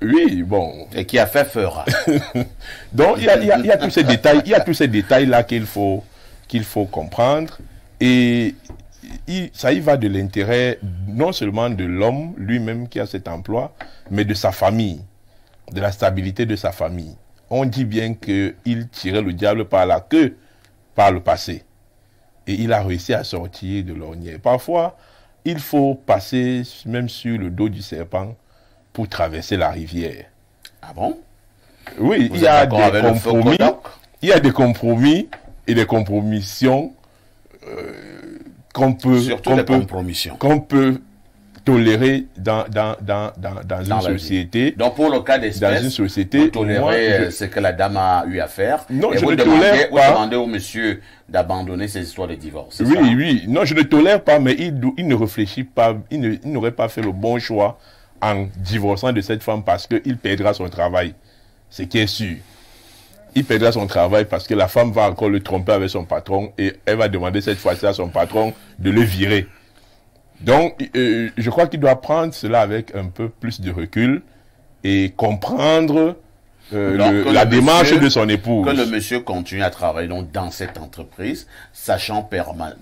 Oui, bon. Et qui a fait fera. Donc, il y a tous ces détails, là qu'il faut comprendre. Et ça y va de l'intérêt non seulement de l'homme lui-même qui a cet emploi, mais de sa famille, de la stabilité de sa famille. On dit bien qu'il tirait le diable par la queue par le passé. Et il a réussi à sortir de l'ornière. Parfois, il faut passer même sur le dos du serpent pour traverser la rivière. Ah bon? Oui, il y a des compromis. Il y a des compromis et des compromissions qu'on peut tolérer dans une société. Donc pour le cas d'espèce, dans une société, vous tolérez ce que la dame a eu à faire. Non, et je ne tolère pas. Vous demandez au monsieur d'abandonner ces histoires de divorce. Oui, oui. Non, je ne tolère pas, mais il ne réfléchit pas. Il n'aurait pas fait le bon choix en divorçant de cette femme parce qu'il perdra son travail. Ce qui est sûr. Il perdra son travail parce que la femme va encore le tromper avec son patron et elle va demander cette fois-ci à son patron de le virer. Donc, je crois qu'il doit prendre cela avec un peu plus de recul et comprendre la démarche de son épouse. Que le monsieur continue à travailler donc, dans cette entreprise, sachant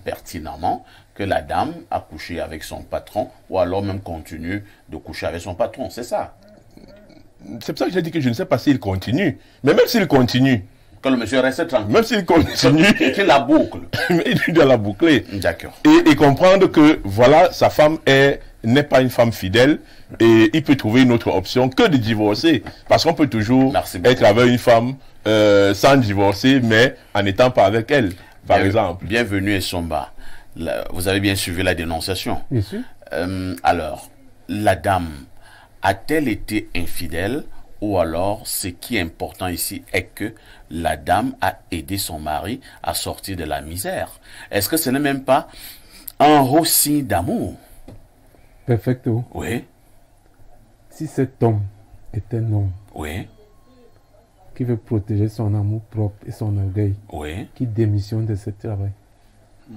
pertinemment que la dame a couché avec son patron ou alors même continue de coucher avec son patron, c'est ça? C'est pour ça que j'ai dit que je ne sais pas s'il continue. Mais même s'il continue... Que le monsieur reste tranquille. Même s'il continue... Qu'il la boucle. Il doit la boucler. D'accord. Et comprendre que, voilà, sa femme n'est pas une femme fidèle et il peut trouver une autre option que de divorcer. Parce qu'on peut toujours être avec une femme sans divorcer, mais en n'étant pas avec elle, par exemple. Bienvenue Essomba. Vous avez bien suivi la dénonciation. Bien sûr. Alors, la dame a-t-elle été infidèle ou alors ce qui est important ici est que la dame a aidé son mari à sortir de la misère? Est-ce que ce n'est même pas un signe d'amour? Perfecto. Oui. si cet homme est un homme Oui, qui veut protéger son amour propre et son orgueil, oui. qui démissionne de ce travail.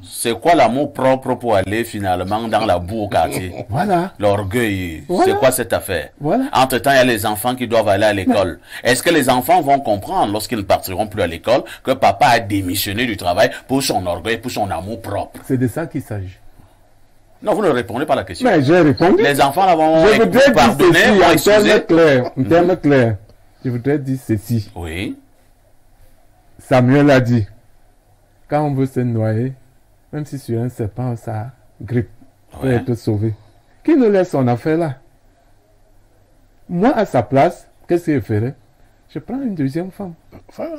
C'est quoi l'amour propre pour aller finalement dans la boue au quartier? Voilà. L'orgueil, Voilà. c'est quoi cette affaire? Voilà. Entre-temps, il y a les enfants qui doivent aller à l'école. Est-ce que les enfants vont comprendre, lorsqu'ils ne partiront plus à l'école, que papa a démissionné du travail pour son orgueil, pour son amour propre? C'est de ça qu'il s'agit. Non, vous ne répondez pas à la question. Mais j'ai répondu. Les enfants là vont Je voudrais dire pardonner, ceci vont en excuser. termes clairs. En termes clairs. Je voudrais dire ceci. Oui, Samuel a dit, quand on veut se noyer, même si sur un serpent, ça grippe, pour Ouais. être sauvé. Qui nous laisse son affaire là? Moi, à sa place, qu'est-ce que je ferais? Je prends une deuxième femme. Voilà.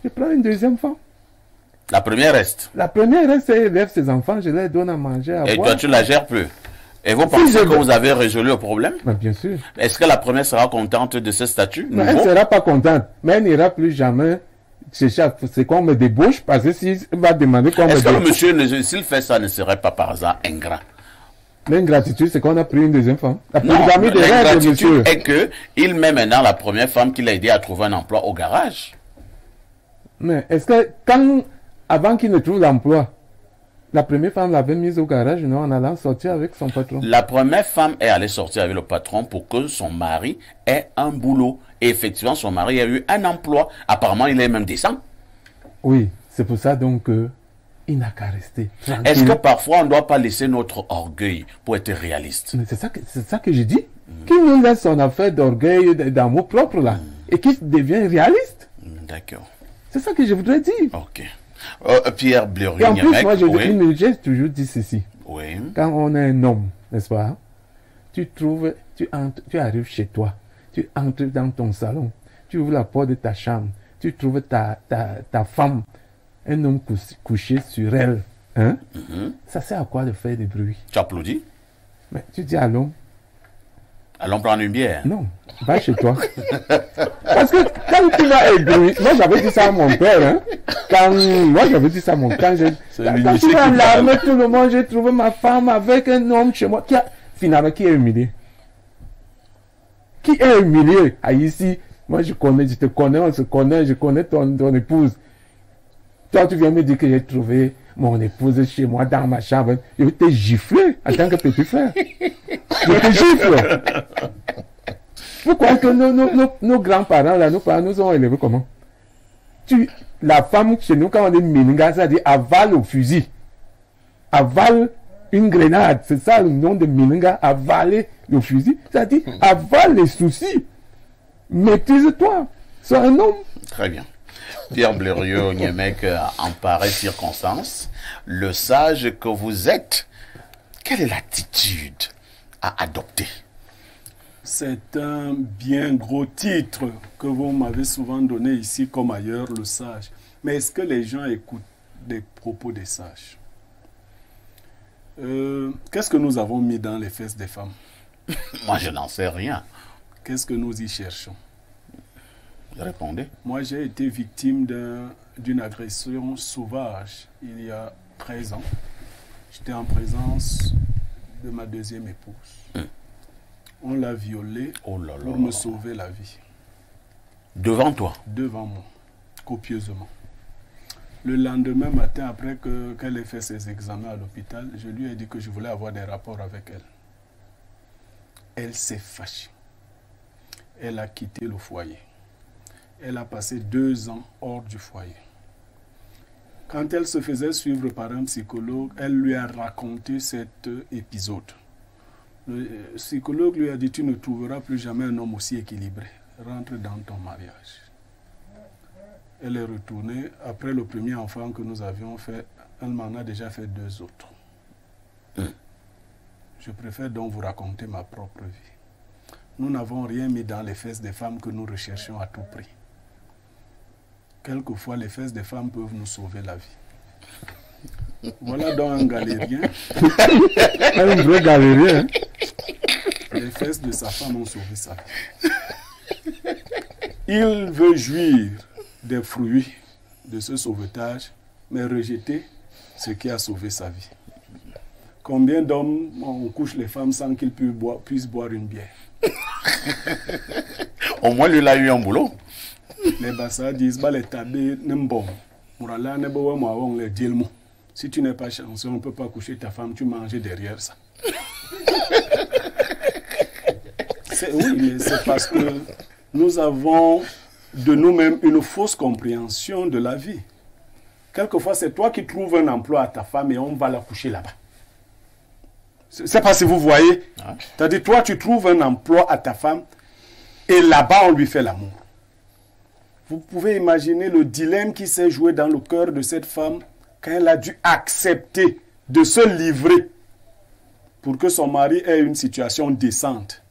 Je prends une deuxième femme. la première reste. La première reste, elle élève ses enfants, je leur donne à manger, à Et boire. toi, tu la gères plus. Et vous pensez je que veux- vous avez résolu le problème? Mais bien sûr. Est-ce que la première sera contente de ce statut Mais elle ne nouveau? sera pas contente. Mais elle n'ira plus jamais chercher c'est qu'on me débauche, parce que s'il va demander qu'on me Est-ce que le débauche. monsieur, s'il fait ça, ne serait pas par hasard ingrat? L'ingratitude, c'est qu'on a pris une deuxième femme. La Non, polygamie des règles, monsieur. l'ingratitude est que il met maintenant la première femme qui l'a aidé à trouver un emploi au garage. Mais est-ce que avant qu'il ne trouve l'emploi, la première femme l'avait mise au garage, non, en allant sortir avec son patron? La première femme est allée sortir avec le patron pour que son mari ait un boulot. Et effectivement, son mari a eu un emploi. Apparemment, il est même décent. Oui, c'est pour ça donc il n'a qu'à rester. Est-ce que parfois, on ne doit pas laisser notre orgueil pour être réaliste? Mais c'est ça que je dis. Qui nous laisse son affaire d'orgueil, d'amour propre là, et qui devient réaliste? D'accord. C'est ça que je voudrais dire. Ok. Pierre Et en Blériot-Niamec, plus, moi, oui. j'ai toujours dit ceci. Oui. Quand on est un homme, n'est-ce pas, tu arrives chez toi, tu entres dans ton salon, tu ouvres la porte de ta chambre, tu trouves ta femme, un homme couché sur elle. Hein? Ça sert à quoi de faire des bruits? Tu applaudis? Mais tu dis à l'homme, Allons prendre une bière. non, va chez toi. Parce que quand tu vas éblouir, moi j'avais dit ça à mon père, hein? Moi j'avais dit ça à mon père, quand tu vas alarmer tout le monde, j'ai trouvé ma femme avec un homme chez moi, finalement, qui est humilié? Qui est humilié? Ah, ici, moi je te connais, on se connaît, je connais ton épouse. Toi tu viens me dire que j'ai trouvé mon épouse chez moi dans ma chambre, je vais te gifler en tant que petit frère. Je te gifle. Vous croyez que nos grands-parents, là, nos parents nous ont élevés comment? La femme chez nous, quand on est Mininga, ça dit avale au fusil. Avale une grenade. C'est ça le nom de Mininga, avaler le fusil. Ça dit avale les soucis. Maîtrise-toi. Sois un homme. Très bien. Pierre Blériot-Niamec, en pareille circonstance, le sage que vous êtes, quelle est l'attitude à adopter? C'est un bien gros titre que vous m'avez souvent donné ici comme ailleurs, le sage. Mais est-ce que les gens écoutent des propos des sages? Qu'est-ce que nous avons mis dans les fesses des femmes? Moi, je n'en sais rien. Qu'est-ce que nous y cherchons? Répondez. Moi, j'ai été victime d'une agression sauvage il y a 13 ans. J'étais en présence de ma deuxième épouse. On l'a violée Oh là là. pour me sauver la vie. Devant toi. Devant moi, copieusement. Le lendemain matin, après qu'elle ait fait ses examens à l'hôpital, je lui ai dit que je voulais avoir des rapports avec elle. Elle s'est fâchée. Elle a quitté le foyer. Elle a passé 2 ans hors du foyer. Quand elle se faisait suivre par un psychologue, elle lui a raconté cet épisode. Le psychologue lui a dit: tu ne trouveras plus jamais un homme aussi équilibré. Rentre dans ton mariage. Elle est retournée. Après le premier enfant que nous avions fait, elle m'en a déjà fait 2 autres. Je préfère donc vous raconter ma propre vie. Nous n'avons rien mis dans les fesses des femmes que nous recherchons à tout prix. Quelquefois, les fesses des femmes peuvent nous sauver la vie. Voilà donc un galérien. Un vrai galérien. Hein? Les fesses de sa femme ont sauvé sa vie. Il veut jouir des fruits de ce sauvetage, mais rejeter ce qui a sauvé sa vie. Combien d'hommes on couche les femmes sans qu'ils puissent boire une bière? Au moins, lui, il a eu un boulot. Les Bassa disent, bah, les tabés, n'embom. Mourala, n'ebowe, moi, on les dit le mot. Si tu n'es pas chanceux, on ne peut pas coucher ta femme, tu manges derrière ça. Oui, mais c'est parce que nous avons de nous-mêmes une fausse compréhension de la vie. Quelquefois, c'est toi qui trouves un emploi à ta femme et on va la coucher là-bas. C'est pas si vous voyez. C'est-à-dire, toi, tu trouves un emploi à ta femme et là-bas, on lui fait l'amour. Vous pouvez imaginer le dilemme qui s'est joué dans le cœur de cette femme quand elle a dû accepter de se livrer pour que son mari ait une situation décente.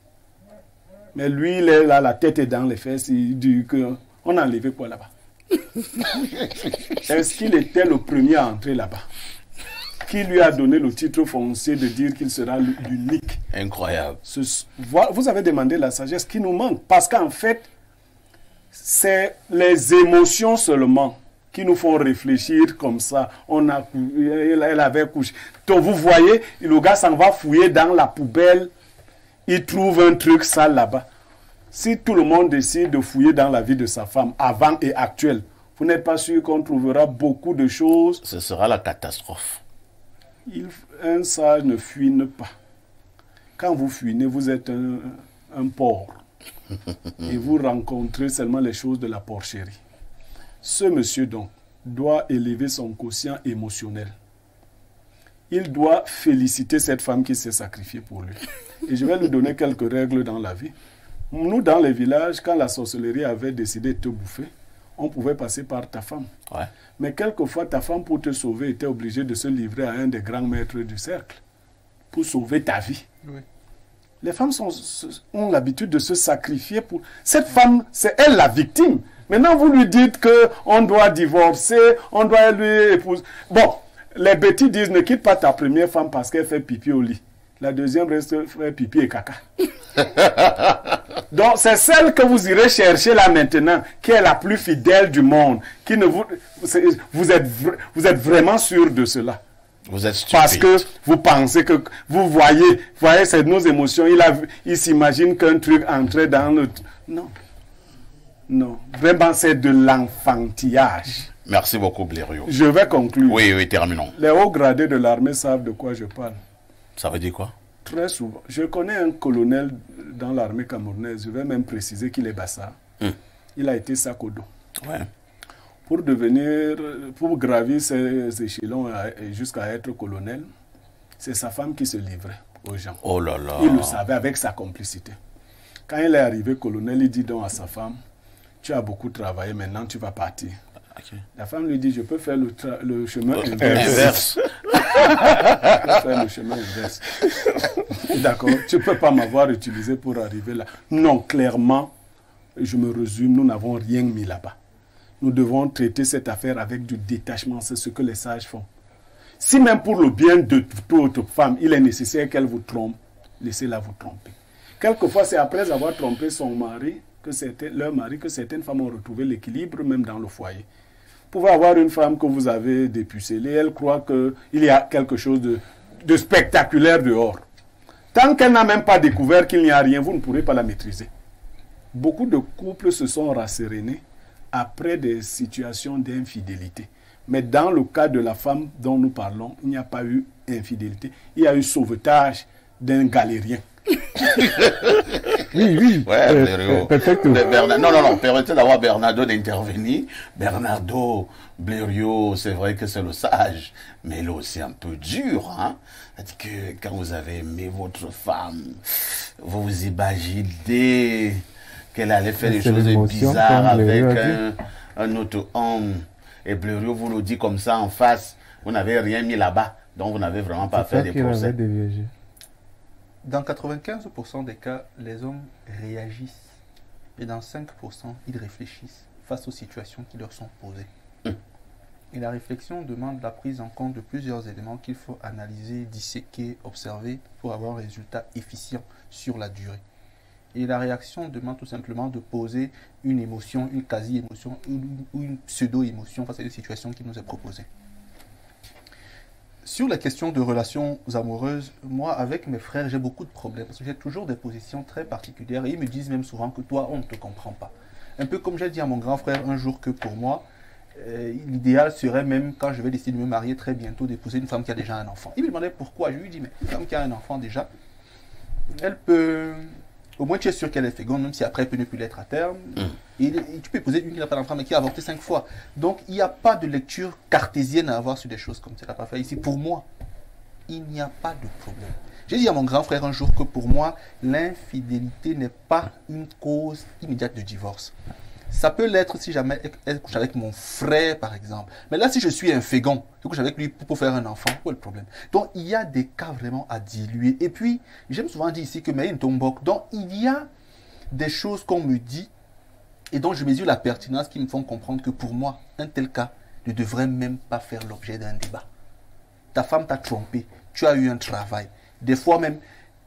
Mais lui, il est là, la tête est dans les fesses, il dit qu'on a enlevé quoi là-bas? Est-ce qu'il était le premier à entrer là-bas? Qui lui a donné le titre foncier de dire qu'il sera l'unique? Incroyable. Vous avez demandé la sagesse qui nous manque. Parce qu'en fait, c'est les émotions seulement qui nous font réfléchir comme ça. Elle avait couché. Donc vous voyez, le gars s'en va fouiller dans la poubelle. Il trouve un truc sale là-bas. Si tout le monde décide de fouiller dans la vie de sa femme, avant et actuelle, vous n'êtes pas sûr qu'on trouvera beaucoup de choses. Ce sera la catastrophe. Un sage ne fuine pas. Quand vous fuinez, vous êtes un porc. Et vous rencontrez seulement les choses de la porcherie. Ce monsieur, donc, doit élever son quotient émotionnel. Il doit féliciter cette femme qui s'est sacrifiée pour lui. Et je vais lui donner quelques règles dans la vie. Nous, dans les villages, quand la sorcellerie avait décidé de te bouffer, on pouvait passer par ta femme. Ouais. Mais quelquefois, ta femme, pour te sauver, était obligée de se livrer à un des grands maîtres du cercle pour sauver ta vie. Oui. Les femmes ont l'habitude de se sacrifier pour... Cette femme, c'est elle la victime. Maintenant, vous lui dites qu'on doit divorcer, on doit lui épouser. Bon, les bêtis disent, ne quitte pas ta première femme parce qu'elle fait pipi au lit. La deuxième reste fait pipi et caca. Donc, c'est celle que vous irez chercher là maintenant, qui est la plus fidèle du monde, qui ne vous êtes vraiment sûr de cela. Vous êtes stupide. Parce que vous pensez que vous voyez c'est nos émotions. Il s'imagine qu'un truc entrait dans le... Non. Non. Vraiment, c'est de l'enfantillage. Merci beaucoup, Blériot. Je vais conclure. Oui, terminons. Les hauts gradés de l'armée savent de quoi je parle. Ça veut dire quoi? Très souvent. Je connais un colonel dans l'armée camerounaise. Je vais même préciser qu'il est Bassa. Il a été Sakodo. Ouais. Pour gravir ces échelons jusqu'à être colonel, c'est sa femme qui se livrait aux gens. Oh là là. Il le savait avec sa complicité. Quand il est arrivé colonel, il dit donc à sa femme, tu as beaucoup travaillé, maintenant tu vas partir. Okay. La femme lui dit, je peux faire le chemin inverse. Faire le chemin inverse. D'accord, tu ne peux pas m'avoir utilisé pour arriver là. Non, clairement, je me résume, nous n'avons rien mis là-bas. Nous devons traiter cette affaire avec du détachement, c'est ce que les sages font. Si même pour le bien de toute autre femme, il est nécessaire qu'elle vous trompe, laissez-la vous tromper. Quelquefois, c'est après avoir trompé leur mari, que certaines femmes ont retrouvé l'équilibre même dans le foyer. Vous pouvez avoir une femme que vous avez dépucellée, elle croit qu'il y a quelque chose de spectaculaire dehors. Tant qu'elle n'a même pas découvert qu'il n'y a rien, vous ne pourrez pas la maîtriser. Beaucoup de couples se sont rassérénés après des situations d'infidélité. Mais dans le cas de la femme dont nous parlons, il n'y a pas eu infidélité. Il y a eu sauvetage d'un galérien. Oui. Ouais, peut-être. Non, permettez d'avoir Bernardo d'intervenir. Bernardo, Blériot, c'est vrai que c'est le sage, mais il est aussi un peu dur. Hein? C'est-à-dire que quand vous avez aimé votre femme, vous vous imaginez qu'elle allait faire des choses bizarres avec un autre homme. Et Blériot vous le dit comme ça en face. Vous n'avez rien mis là-bas, donc vous n'avez vraiment pas fait des procès. Dans 95% des cas, les hommes réagissent. Et dans 5%, ils réfléchissent face aux situations qui leur sont posées. Et la réflexion demande la prise en compte de plusieurs éléments qu'il faut analyser, disséquer, observer pour avoir un résultat efficient sur la durée. Et la réaction demande tout simplement de poser une émotion, une quasi-émotion ou une pseudo-émotion face à une situation qui nous est proposée. Sur la question de relations amoureuses, moi, avec mes frères, j'ai beaucoup de problèmes parce que j'ai toujours des positions très particulières et ils me disent même souvent que toi, on ne te comprend pas. Un peu comme j'ai dit à mon grand frère un jour que pour moi, l'idéal serait même, quand je vais décider de me marier très bientôt, d'épouser une femme qui a déjà un enfant. Il me demandait pourquoi. Je lui dis, mais une femme qui a un enfant déjà, elle peut... Au moins, tu es sûr qu'elle est féconde, même si après, elle peut ne plus l'être à terme. Et tu peux épouser une qui n'a pas d'enfant, mais qui a avorté 5 fois. Donc, il n'y a pas de lecture cartésienne à avoir sur des choses comme ça. Pas fait ici. Pour moi, il n'y a pas de problème. J'ai dit à mon grand frère un jour que pour moi, l'infidélité n'est pas une cause immédiate de divorce. Ça peut l'être si jamais elle couche avec mon frère, par exemple. Mais là, si je suis un fécond, je couche avec lui pour faire un enfant, où est le problème? Donc, il y a des cas vraiment à diluer. Et puis, j'aime souvent dire ici que mais une tombok. Donc, il y a des choses qu'on me dit et dont je mesure la pertinence qui me font comprendre que pour moi, un tel cas ne devrait même pas faire l'objet d'un débat. Ta femme t'a trompé, tu as eu un travail. Des fois même,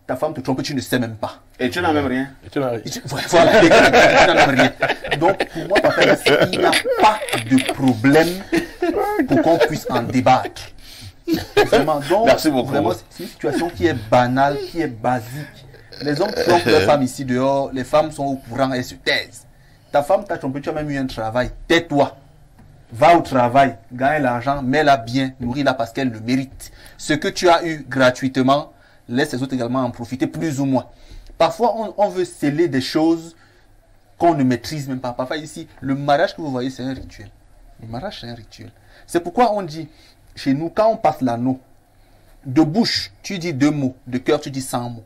ta femme te trompe, tu ne sais même pas. Et tu n'as même rien. Voilà, tu n'as même rien. Donc, pour moi, il n'y a pas de problème pour qu'on puisse en débattre. Vraiment, donc, merci beaucoup. Vraiment, c'est une situation qui est banale, qui est basique. Les hommes trompent leurs femmes ici dehors, les femmes sont au courant, elles se taisent. Ta femme t'a trompé, tu as même eu un travail. Tais-toi. Va au travail, gagne l'argent, mets-la bien, nourris-la parce qu'elle le mérite. Ce que tu as eu gratuitement, laisse les autres également en profiter plus ou moins. Parfois, on veut sceller des choses qu'on ne maîtrise même pas. Parfois ici, le mariage que vous voyez, c'est un rituel. Le mariage, c'est un rituel. C'est pourquoi on dit, chez nous, quand on passe l'anneau, de bouche, tu dis 2 mots, de cœur, tu dis 100 mots.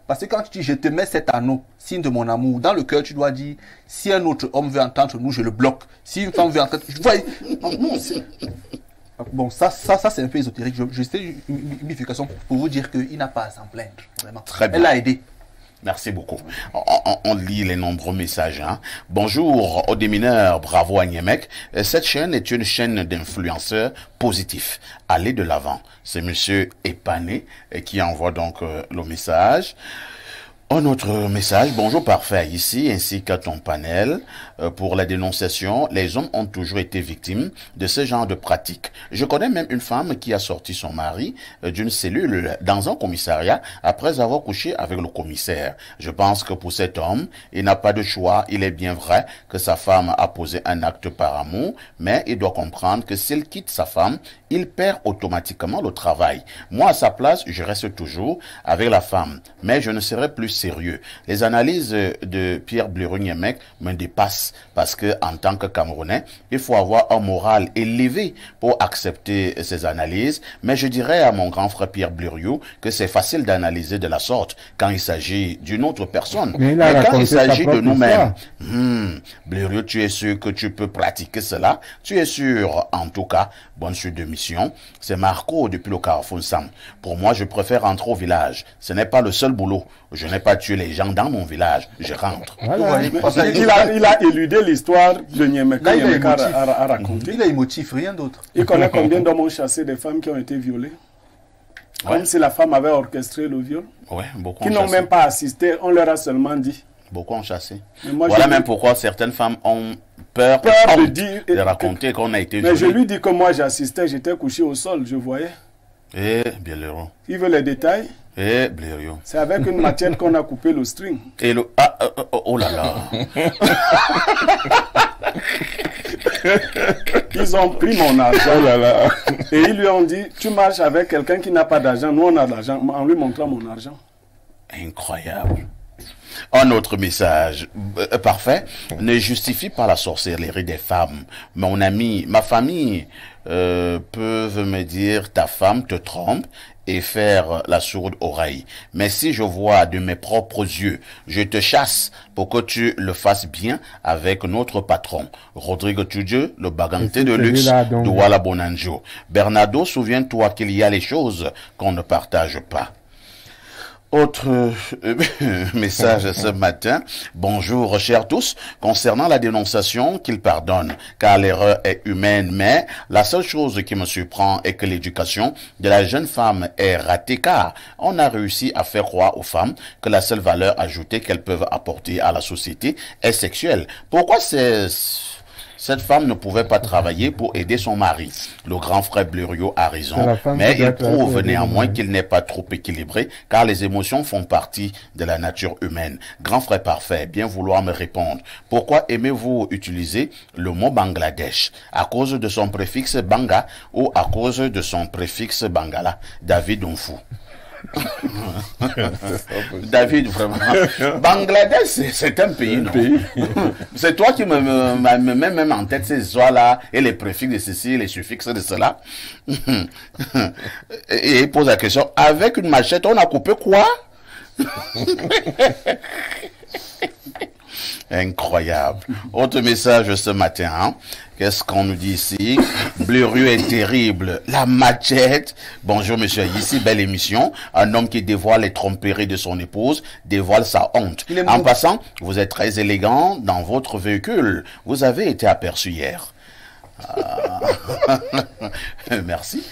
Parce que quand tu dis, je te mets cet anneau, signe de mon amour, dans le cœur, tu dois dire, si un autre homme veut entendre nous, je le bloque. Si une femme veut entendre, bon, ça c'est un peu ésotérique. Je sais une unification pour vous dire qu'il n'a pas à s'en plaindre. Vraiment. Très bien. Elle a aidé. Merci beaucoup. On lit les nombreux messages. Hein. Bonjour aux démineurs, bravo à Niemek. Cette chaîne est une chaîne d'influenceurs positifs. Allez de l'avant. C'est monsieur Epané qui envoie donc le message. Un autre message, bonjour parfait ici, ainsi qu'à ton panel. Pour la dénonciation, les hommes ont toujours été victimes de ce genre de pratiques. Je connais même une femme qui a sorti son mari d'une cellule dans un commissariat après avoir couché avec le commissaire. Je pense que pour cet homme, il n'a pas de choix. Il est bien vrai que sa femme a posé un acte par amour, mais il doit comprendre que s'il quitte sa femme, il perd automatiquement le travail. Moi, à sa place, je reste toujours avec la femme, mais je ne serai plus sérieux. Les analyses de Pierre Blérou-Niemek me dépassent parce que, en tant que Camerounais, il faut avoir un moral élevé pour accepter ces analyses. Mais je dirais à mon grand frère Pierre Blériot que c'est facile d'analyser de la sorte quand il s'agit d'une autre personne. Mais quand il s'agit de nous-mêmes, Blériot, tu es sûr que tu peux pratiquer cela? Tu es sûr, en tout cas, bonne suite de mission. C'est Marco depuis le Carrefour Sam. Pour moi, je préfère rentrer au village. Ce n'est pas le seul boulot. Je n'ai pas tué les gens dans mon village. Je rentre. Voilà. Il a éludé l'histoire de Niemek à raconter. Il a émotif, rien d'autre. Il connaît combien d'hommes ont chassé des femmes qui ont été violées? Comme si la femme avait orchestré le viol. Ouais, beaucoup qui n'ont même pas assisté, on leur a seulement dit. Beaucoup ont chassé. Moi, voilà même pourquoi certaines femmes ont peur de dire, de raconter qu'on a été violé. Mais je lui dis que moi j'assistais, j'étais couché au sol, je voyais. Eh, bien l'euro. Il veut les détails. Eh, Blériot. C'est avec une machette qu'on a coupé le string. Et le... oh là là. Ils ont pris mon argent. Oh là là. Et ils lui ont dit, tu marches avec quelqu'un qui n'a pas d'argent. Nous, on a de l'argent. En lui montrant mon argent. Incroyable. Un autre message, parfait, ne justifie pas la sorcellerie des femmes. Mon ami, ma famille peuvent me dire ta femme te trompe et faire la sourde oreille. Mais si je vois de mes propres yeux, je te chasse pour que tu le fasses bien avec notre patron. Rodrigue Tudje, le baganté de luxe de Wala Bonanjo. Bernardo, souviens-toi qu'il y a les choses qu'on ne partage pas. Autre message ce matin. Bonjour, chers tous. Concernant la dénonciation, qu'il pardonne, car l'erreur est humaine, mais la seule chose qui me surprend est que l'éducation de la jeune femme est ratée, car on a réussi à faire croire aux femmes que la seule valeur ajoutée qu'elles peuvent apporter à la société est sexuelle. Pourquoi Cette femme ne pouvait pas travailler pour aider son mari. Le grand frère Blériot a raison, mais il prouve néanmoins qu'il n'est pas trop équilibré, car les émotions font partie de la nature humaine. Grand frère parfait, bien vouloir me répondre. Pourquoi aimez-vous utiliser le mot Bangladesh? À cause de son préfixe Banga ou à cause de son préfixe Bangala? David Onfou. David, vraiment. Bangladesh, c'est un pays, non? C'est toi qui me mets même en tête ces histoires-là, et les préfixes de ceci, les suffixes de cela. Et il pose la question, avec une machette, on a coupé quoi? Incroyable. Autre message ce matin. Hein? Qu'est-ce qu'on nous dit ici? Blériot est terrible. La machette. Bonjour monsieur, ici belle émission. Un homme qui dévoile les tromperies de son épouse dévoile sa honte. En passant, vous êtes très élégant dans votre véhicule. Vous avez été aperçu hier. Merci.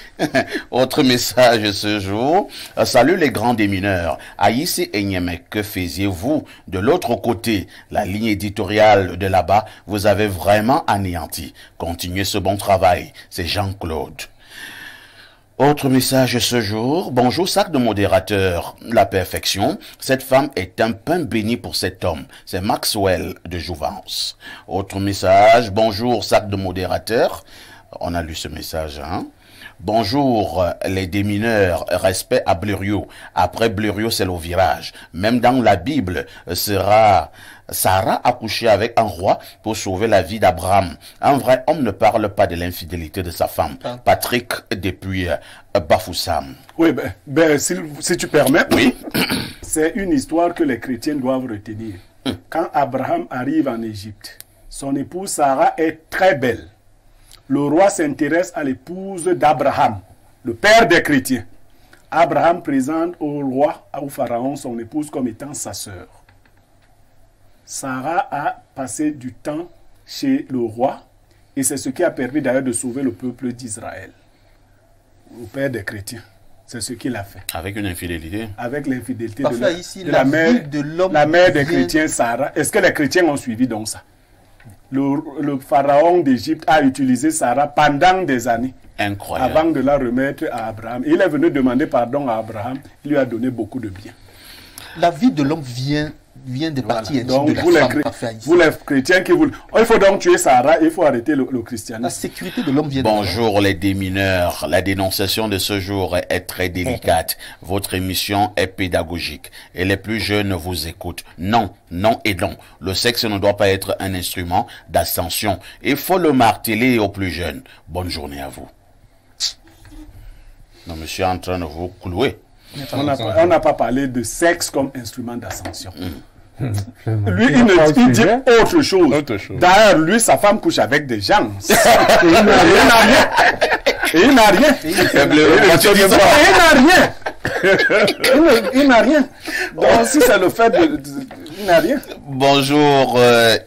Autre message ce jour. Salut les grands démineurs. Aïssi et Niémé, que faisiez-vous de l'autre côté? La ligne éditoriale de là-bas vous avez vraiment anéanti. Continuez ce bon travail. C'est Jean-Claude. Autre message ce jour. Bonjour, sac de modérateur. La perfection. Cette femme est un pain béni pour cet homme. C'est Maxwell de Jouvence. Autre message. Bonjour, sac de modérateur. On a lu ce message, hein. Bonjour, les démineurs, respect à Blériot. Après Blériot, c'est le virage. Même dans la Bible, Sarah a couché avec un roi pour sauver la vie d'Abraham. Un vrai homme ne parle pas de l'infidélité de sa femme. Patrick, depuis Bafoussam. Oui, si tu permets, oui. C'est une histoire que les chrétiens doivent retenir. Quand Abraham arrive en Égypte, son épouse Sarah est très belle. Le roi s'intéresse à l'épouse d'Abraham, le père des chrétiens. Abraham présente au roi, au pharaon, son épouse comme étant sa sœur. Sarah a passé du temps chez le roi et c'est ce qui a permis d'ailleurs de sauver le peuple d'Israël. Le père des chrétiens, c'est ce qu'il a fait. Avec une infidélité. Avec l'infidélité de la mère des chrétiens, Sarah. Est-ce que les chrétiens ont suivi donc ça? Le pharaon d'Égypte a utilisé Sarah pendant des années. Incroyable. Avant de la remettre à Abraham. Il est venu demander pardon à Abraham. Il lui a donné beaucoup de bien. La vie de l'homme vient des parties intimes donc, de la femme. Vous les chrétiens qui voulez... Il faut donc tuer Sarah, il faut arrêter le christianisme. La sécurité de l'homme vient Bonjour les démineurs. La dénonciation de ce jour est très délicate. Votre émission est pédagogique. Et les plus jeunes vous écoutent. Non, non et non. Le sexe ne doit pas être un instrument d'ascension. Il faut le marteler aux plus jeunes. Bonne journée à vous. Non, monsieur est en train de vous clouer. On n'a pas parlé de sexe comme instrument d'ascension. Lui, il dit autre chose. D'ailleurs, lui, sa femme couche avec des gens. Et il n'a rien. Et il n'a rien. Il n'a rien. Donc, si c'est le fait de... Il n'a rien. Bonjour,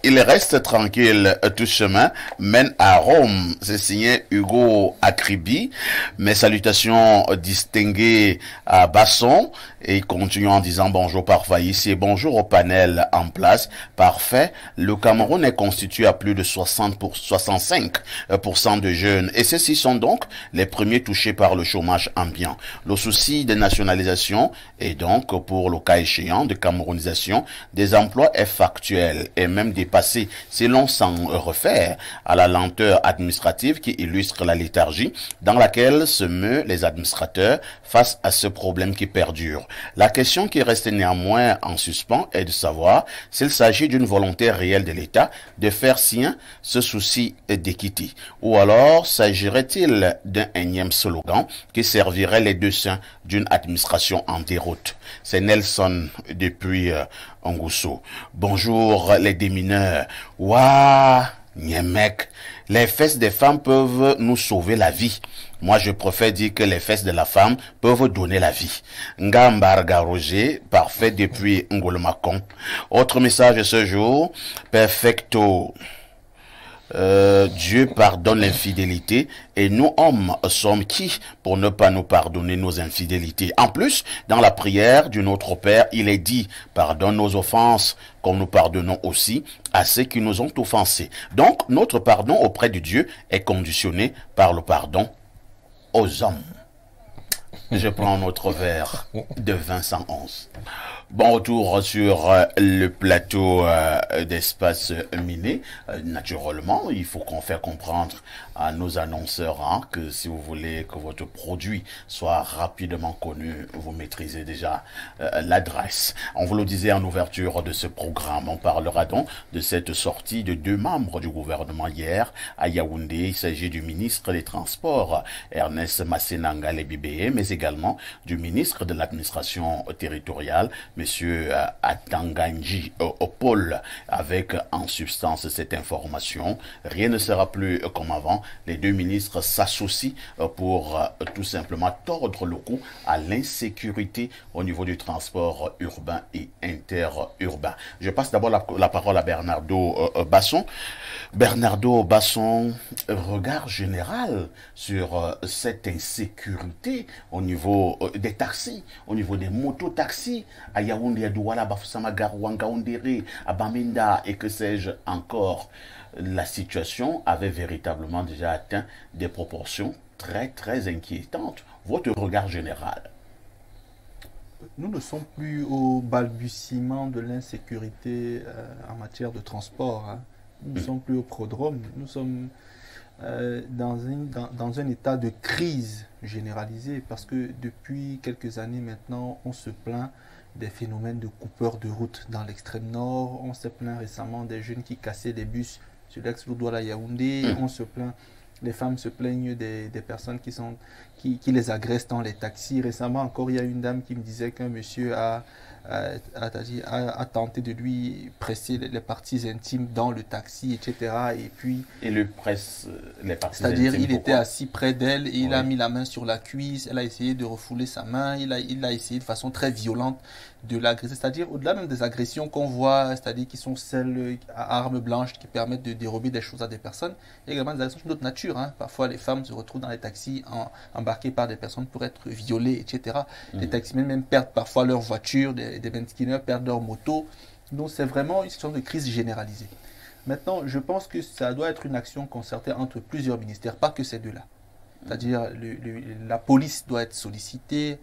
il reste tranquille, tout chemin mène à Rome. C'est signé Hugo Acribi. Mes salutations distinguées à Basson. Et continue en disant bonjour parfait ici et bonjour au panel en place. Parfait. Le Cameroun est constitué à plus de 65% de jeunes. Et ceux-ci sont donc les premiers touchés par le chômage ambiant. Le souci de nationalisation et donc pour le cas échéant de camerounisation des emplois est factuel et même dépassé si l'on s'en réfère à la lenteur administrative qui illustre la léthargie dans laquelle se meuvent les administrateurs face à ce problème qui perdure. La question qui reste néanmoins en suspens est de savoir s'il s'agit d'une volonté réelle de l'État de faire sien ce souci d'équité, ou alors s'agirait-il d'un énième slogan qui servirait les deux seins d'une administration en déroute. C'est Nelson depuis Ongousso. Bonjour les démineurs. Ouah, Niémec, les fesses des femmes peuvent nous sauver la vie. Moi, je préfère dire que les fesses de la femme peuvent donner la vie. Ngambarga Roger, parfait depuis Ngolomacon. Autre message ce jour, perfecto. Dieu pardonne l'infidélité et nous, hommes, sommes qui pour ne pas nous pardonner nos infidélités? En plus, dans la prière du Notre Père, il est dit, pardonne nos offenses comme nous pardonnons aussi à ceux qui nous ont offensés. Donc, notre pardon auprès de Dieu est conditionné par le pardon aux hommes. Je prends notre verre de vin 111. Bon retour sur le plateau d'Espace Miné. Naturellement, il faut qu'on fasse comprendre à nos annonceurs que si vous voulez que votre produit soit rapidement connu, vous maîtrisez déjà l'adresse. On vous le disait en ouverture de ce programme. On parlera donc de cette sortie de 2 membres du gouvernement hier à Yaoundé. Il s'agit du ministre des Transports, Ernest Massenanga Lebibé, mais également du ministre de l'administration territoriale, Monsieur Atanganji Paul, avec en substance cette information. Rien ne sera plus comme avant. Les 2 ministres s'associent pour tout simplement tordre le cou à l'insécurité au niveau du transport urbain et interurbain. Je passe d'abord la parole à Bernardo Basson. Bernardo Basson, regard général sur cette insécurité au niveau des taxis, au niveau des mototaxis, à Yaoundé, à Douala, Bafoussama, Garouanga, Ondéré, à Bamenda et que sais-je encore. La situation avait véritablement déjà atteint des proportions très très inquiétantes. Votre regard général? Nous ne sommes plus au balbutiement de l'insécurité en matière de transport. Hein. Nous ne sommes plus au prodrome. Nous sommes dans un état de crise généralisée parce que depuis quelques années maintenant, on se plaint des phénomènes de coupeurs de route dans l'extrême nord. On s'est plaint récemment des jeunes qui cassaient des bus sur l'ex-Loudoula Yaoundé. On se plaint, les femmes se plaignent des personnes qui les agressent dans les taxis. Récemment encore, il y a une dame qui me disait qu'un monsieur a tenté de lui presser les parties intimes dans le taxi, etc. Et puis... Et le presse les parties intimes. C'est-à-dire, il pourquoi? était assis près d'elle et il a mis la main sur la cuisse. Elle a essayé de refouler sa main. Il a essayé de façon très violente de l'agresser. C'est-à-dire, au-delà même des agressions qu'on voit, c'est-à-dire qui sont celles à armes blanches qui permettent de dérober des choses à des personnes, il y a également des agressions d'autre nature. Hein. Parfois, les femmes se retrouvent dans les taxis embarquées par des personnes pour être violées, etc. Les taximens même perdent parfois leur voiture, des benziners perdent leur moto. Donc c'est vraiment une situation de crise généralisée. Maintenant, je pense que ça doit être une action concertée entre plusieurs ministères, pas que ces deux-là. C'est-à-dire la police doit être sollicitée,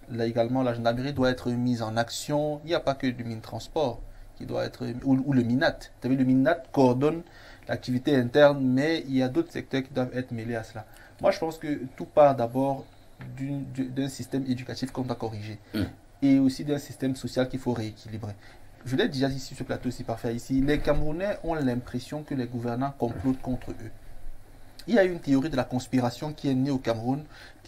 là également la gendarmerie doit être mise en action. Il n'y a pas que du Mine-Transport qui doit être, ou le MINAT. Vous savez, le MINAT coordonne l'activité interne, mais il y a d'autres secteurs qui doivent être mêlés à cela. Moi, je pense que tout part d'abord d'un système éducatif qu'on doit corriger et aussi d'un système social qu'il faut rééquilibrer. Je l'ai déjà dit sur ce plateau aussi parfait ici, les Camerounais ont l'impression que les gouvernants complotent contre eux. Il y a une théorie de la conspiration qui est née au Cameroun,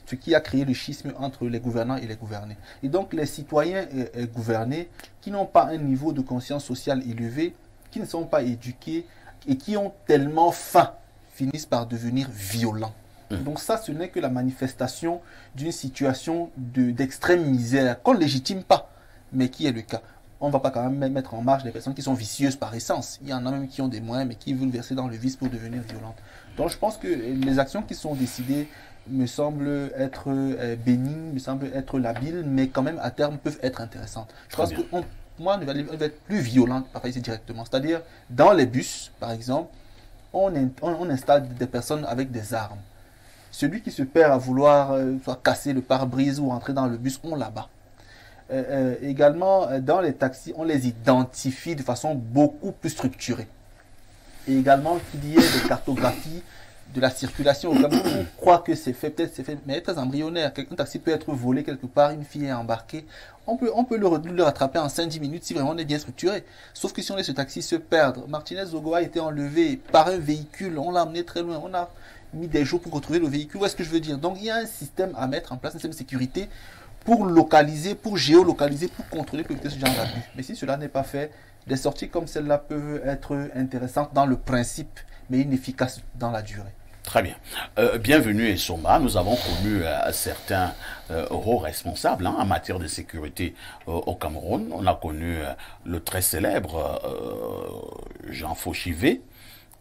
ce qui a créé le schisme entre les gouvernants et les gouvernés. Et donc les citoyens gouvernés qui n'ont pas un niveau de conscience sociale élevé, qui ne sont pas éduqués et qui ont tellement faim, finissent par devenir violents. Donc ça, ce n'est que la manifestation d'une situation d'extrême misère qu'on ne légitime pas, mais qui est le cas. On ne va pas quand même mettre en marge des personnes qui sont vicieuses par essence. Il y en a même qui ont des moyens, mais qui veulent verser dans le vice pour devenir violentes. Donc je pense que les actions qui sont décidées me semblent être bénignes, me semblent être labiles, mais quand même à terme peuvent être intéressantes. Je pense que moi, on va être plus violente par ici directement. C'est-à-dire, dans les bus, par exemple, on installe des personnes avec des armes. Celui qui se perd à vouloir soit casser le pare-brise ou entrer dans le bus, on l'abat. Également, dans les taxis, on les identifie de façon beaucoup plus structurée. Et également, qu'il y ait des cartographies de la circulation au Cameroun, on croit que c'est fait, peut-être c'est fait, mais très embryonnaire. Un taxi peut être volé quelque part, une fille est embarquée. On peut le rattraper en 5-10 minutes si vraiment on est bien structuré. Sauf que si on laisse ce taxi se perdre, Martinez Zogoa a été enlevé par un véhicule, on l'a amené très loin, on a mis des jours pour retrouver le véhicule. Où est-ce que je veux dire? Donc il y a un système à mettre en place, un système de sécurité pour localiser, pour géolocaliser, pour contrôler, pour éviter ce genre d'abus. Mais si cela n'est pas fait, des sorties comme celle-là peuvent être intéressantes dans le principe, mais inefficaces dans la durée. Très bien. Bienvenue Essoma. Nous avons connu certains hauts responsables en matière de sécurité au Cameroun. On a connu le très célèbre Jean Fauchivé,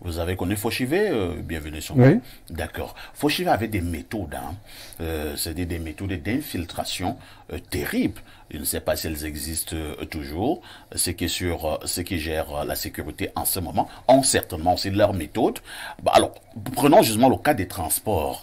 Vous avez connu Fauchivé, bienvenue sur Oui. D'accord. Fauchivé avait des méthodes, c'est des méthodes d'infiltration terribles. Je ne sais pas si elles existent toujours. Ceux qui gèrent la sécurité en ce moment ont certainement aussi leurs méthodes. Bah, alors, prenons justement le cas des transports.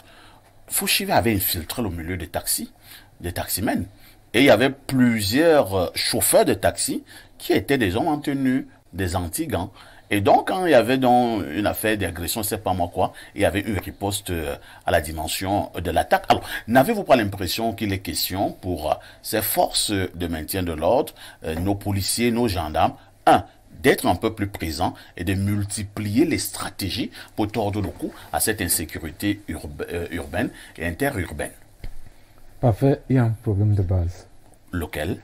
Fauchivé avait infiltré le milieu des taxis, des taximens. Et il y avait plusieurs chauffeurs de taxi qui étaient des hommes en tenue, des anti-gants. Et donc, quand il y avait donc une affaire d'agression, je ne sais pas moi quoi, il y avait une riposte à la dimension de l'attaque. Alors, n'avez-vous pas l'impression qu'il est question pour ces forces de maintien de l'ordre, nos policiers, nos gendarmes, d'être un peu plus présents et de multiplier les stratégies pour tordre le cou à cette insécurité urbaine et interurbaine? Parfait, il y a un problème de base. Lequel?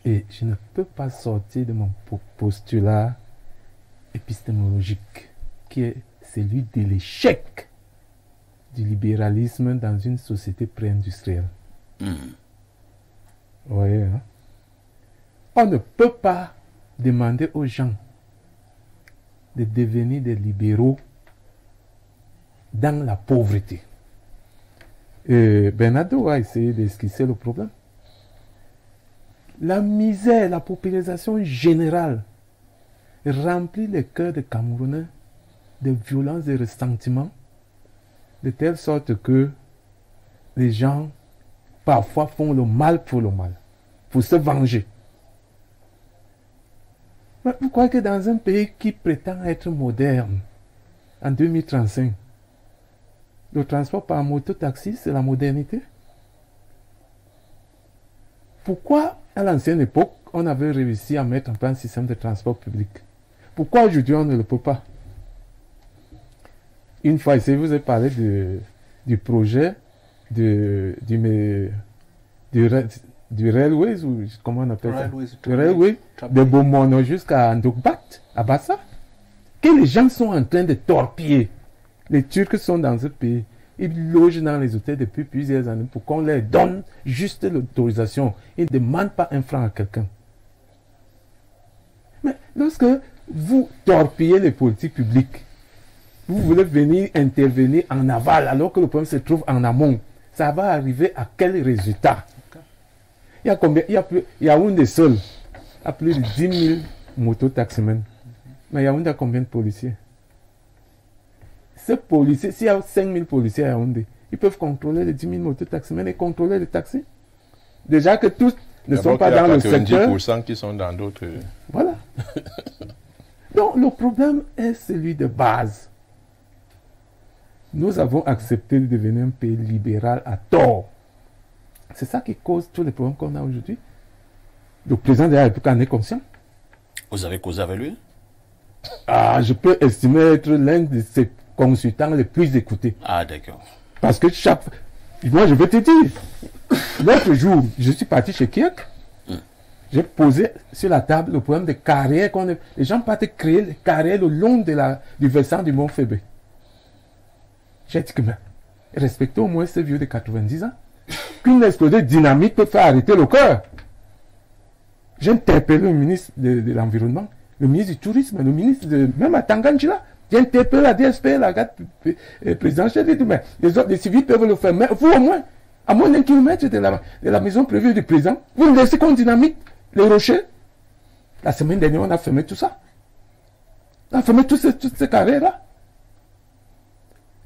Et je ne peux pas sortir de mon postulat épistémologique, qui est celui de l'échec du libéralisme dans une société pré-industrielle. Vous voyez, hein? On ne peut pas demander aux gens de devenir des libéraux dans la pauvreté. Bernardo a essayé d'esquisser le problème. La misère, la paupérisation générale remplit les cœurs des Camerounais de violences et ressentiments, de telle sorte que les gens parfois font le mal, pour se venger. Mais vous croyez que dans un pays qui prétend être moderne, en 2035, le transport par moto-taxi, c'est la modernité? Pourquoi, à l'ancienne époque, on avait réussi à mettre en place un système de transport public? Pourquoi aujourd'hui on ne le peut pas? Une fois, ici, vous avez parlé du projet du railways, ou comment on appelle ça? Du railway de Bomono jusqu'à Ndokbat, à Bassa, que les gens sont en train de torpiller. Les Turcs sont dans ce pays. Ils logent dans les hôtels depuis plusieurs années pour qu'on leur donne juste l'autorisation. Ils ne demandent pas un franc à quelqu'un. Mais lorsque vous torpillez les politiques publiques, vous voulez venir intervenir en aval alors que le problème se trouve en amont, ça va arriver à quel résultat? Il y a combien? Il y a une des seuls à plus de 10 000 moto-taximens. Mais il y a combien de policiers? Ces policiers, s'il y a 5 000 policiers à Yaoundé, ils peuvent contrôler les 10 000 moto-taximens et contrôler les taxis. Déjà que tous ne sont pas dans le secteur. 90% qui sont dans d'autres. Voilà. Donc le problème est celui de base. Nous avons accepté de devenir un pays libéral à tort. C'est ça qui cause tous les problèmes qu'on a aujourd'hui. Le président de la République en est conscient. Vous avez causé avec lui? Je peux estimer être l'un de ses consultants les plus écoutés. Ah, d'accord. Parce que moi, je vais te dire, l'autre jour, je suis parti chez Kirk. J'ai posé sur la table le problème des carrières. Les gens partent créer les carrières le long du versant du Mont Fébé. J'ai dit que, mais, respectez au moins ce vieux de 90 ans. Qu'une explosion dynamique peut faire arrêter le cœur. J'ai interpellé le ministre de l'Environnement, le ministre du Tourisme, le ministre même à Tanganjila. J'ai interpellé la DSP, la garde présidentielle. J'ai dit, mais les civils peuvent le faire. Mais vous, au moins, à moins d'un kilomètre de la maison prévue du président, vous ne laissez qu'on dynamite les rochers. La semaine dernière, on a fermé tout ça. On a fermé toutes ces carrières-là.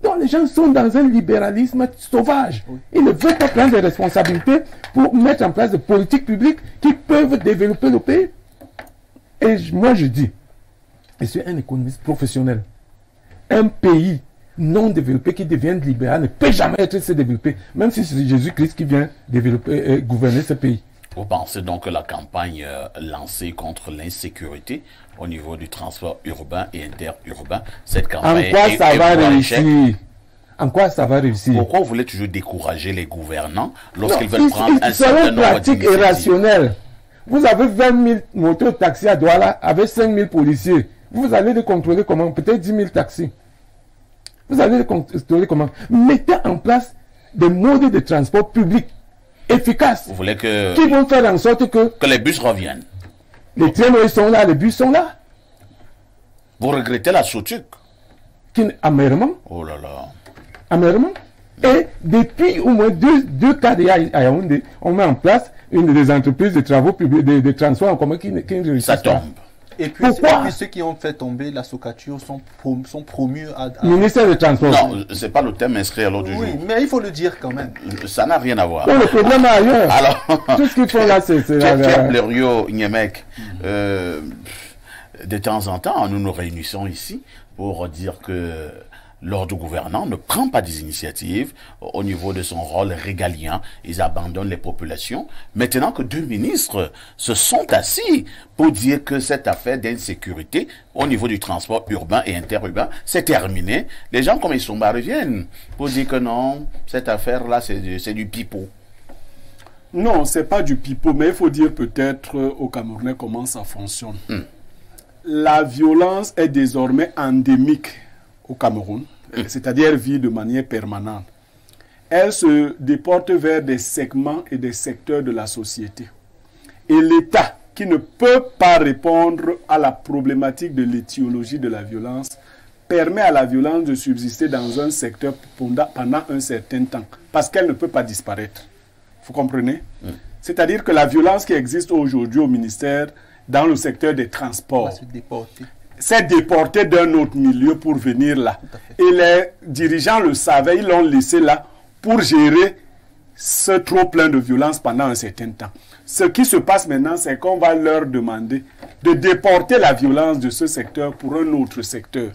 Donc les gens sont dans un libéralisme sauvage. Oui. Ils ne veulent pas prendre des responsabilités pour mettre en place des politiques publiques qui peuvent développer le pays. Et moi je dis, je suis un économiste professionnel, un pays non développé qui devient libéral ne peut jamais être se développer, même si c'est Jésus-Christ qui vient développer, gouverner ce pays. Vous pensez donc que la campagne lancée contre l'insécurité au niveau du transport urbain et interurbain, cette campagne en quoi ça va réussir? En quoi ça va réussir? Pourquoi vous voulez toujours décourager les gouvernants lorsqu'ils veulent prendre un certain nombre pratique et rationnelle. Vous avez 20 000 motos taxis à Douala avec 5 000 policiers. Vous allez les contrôler comment? Peut-être 10 000 taxis. Vous allez les contrôler comment? Mettez en place des modes de transport public efficaces. Vous voulez que... Qui vont faire en sorte que les bus reviennent. Les trains sont là, les bus sont là. Vous regrettez la Sotuc? amèrement. Oh là là. Amèrement. Et depuis au moins deux cas à Yaoundé, on met en place une des entreprises de travaux publics, de transport en commun qui ne réussissent pas. Ça tombe. Et puis, Pourquoi ceux qui ont fait tomber la socature sont promus à... Ministère des Transports. Non, c'est pas le thème inscrit à l'ordre du jour. Oui, mais il faut le dire quand même. Ça n'a rien à voir. Non, le problème est ailleurs. Alors, Tout ce qu'ils font là, c'est... Pierre Blériot, Niemek, de temps en temps, nous nous réunissons ici pour dire que l'ordre gouvernant ne prend pas des initiatives au niveau de son rôle régalien. Ils abandonnent les populations. Maintenant que deux ministres se sont assis pour dire que cette affaire d'insécurité au niveau du transport urbain et interurbain, c'est terminé. Les gens comme Issoumba reviennent pour dire que non, cette affaire-là, c'est du pipeau. Non, c'est pas du pipeau, mais il faut dire peut-être au Camerounais comment ça fonctionne. La violence est désormais endémique au Cameroun, c'est-à-dire vit de manière permanente. Elle se déporte vers des segments et des secteurs de la société. Et l'État, qui ne peut pas répondre à la problématique de l'étiologie de la violence, permet à la violence de subsister dans un secteur pendant un certain temps, parce qu'elle ne peut pas disparaître. Vous comprenez? C'est-à-dire que la violence qui existe aujourd'hui au ministère dans le secteur des transports, c'est déporté d'un autre milieu pour venir là. Et les dirigeants le savaient, ils l'ont laissé là pour gérer ce trop plein de violence pendant un certain temps. Ce qui se passe maintenant, c'est qu'on va leur demander de déporter la violence de ce secteur pour un autre secteur.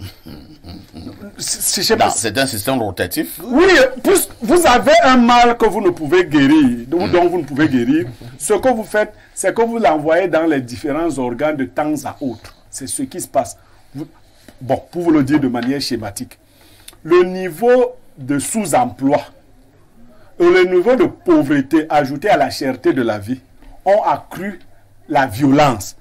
C'est un système rotatif. Oui, puisque vous avez un mal que vous ne pouvez guérir, dont vous ne pouvez guérir, ce que vous faites, c'est que vous l'envoyez dans les différents organes de temps à autre. C'est ce qui se passe. Bon, pour vous le dire de manière schématique, le niveau de sous-emploi et le niveau de pauvreté ajouté à la cherté de la vie ont accru la violence.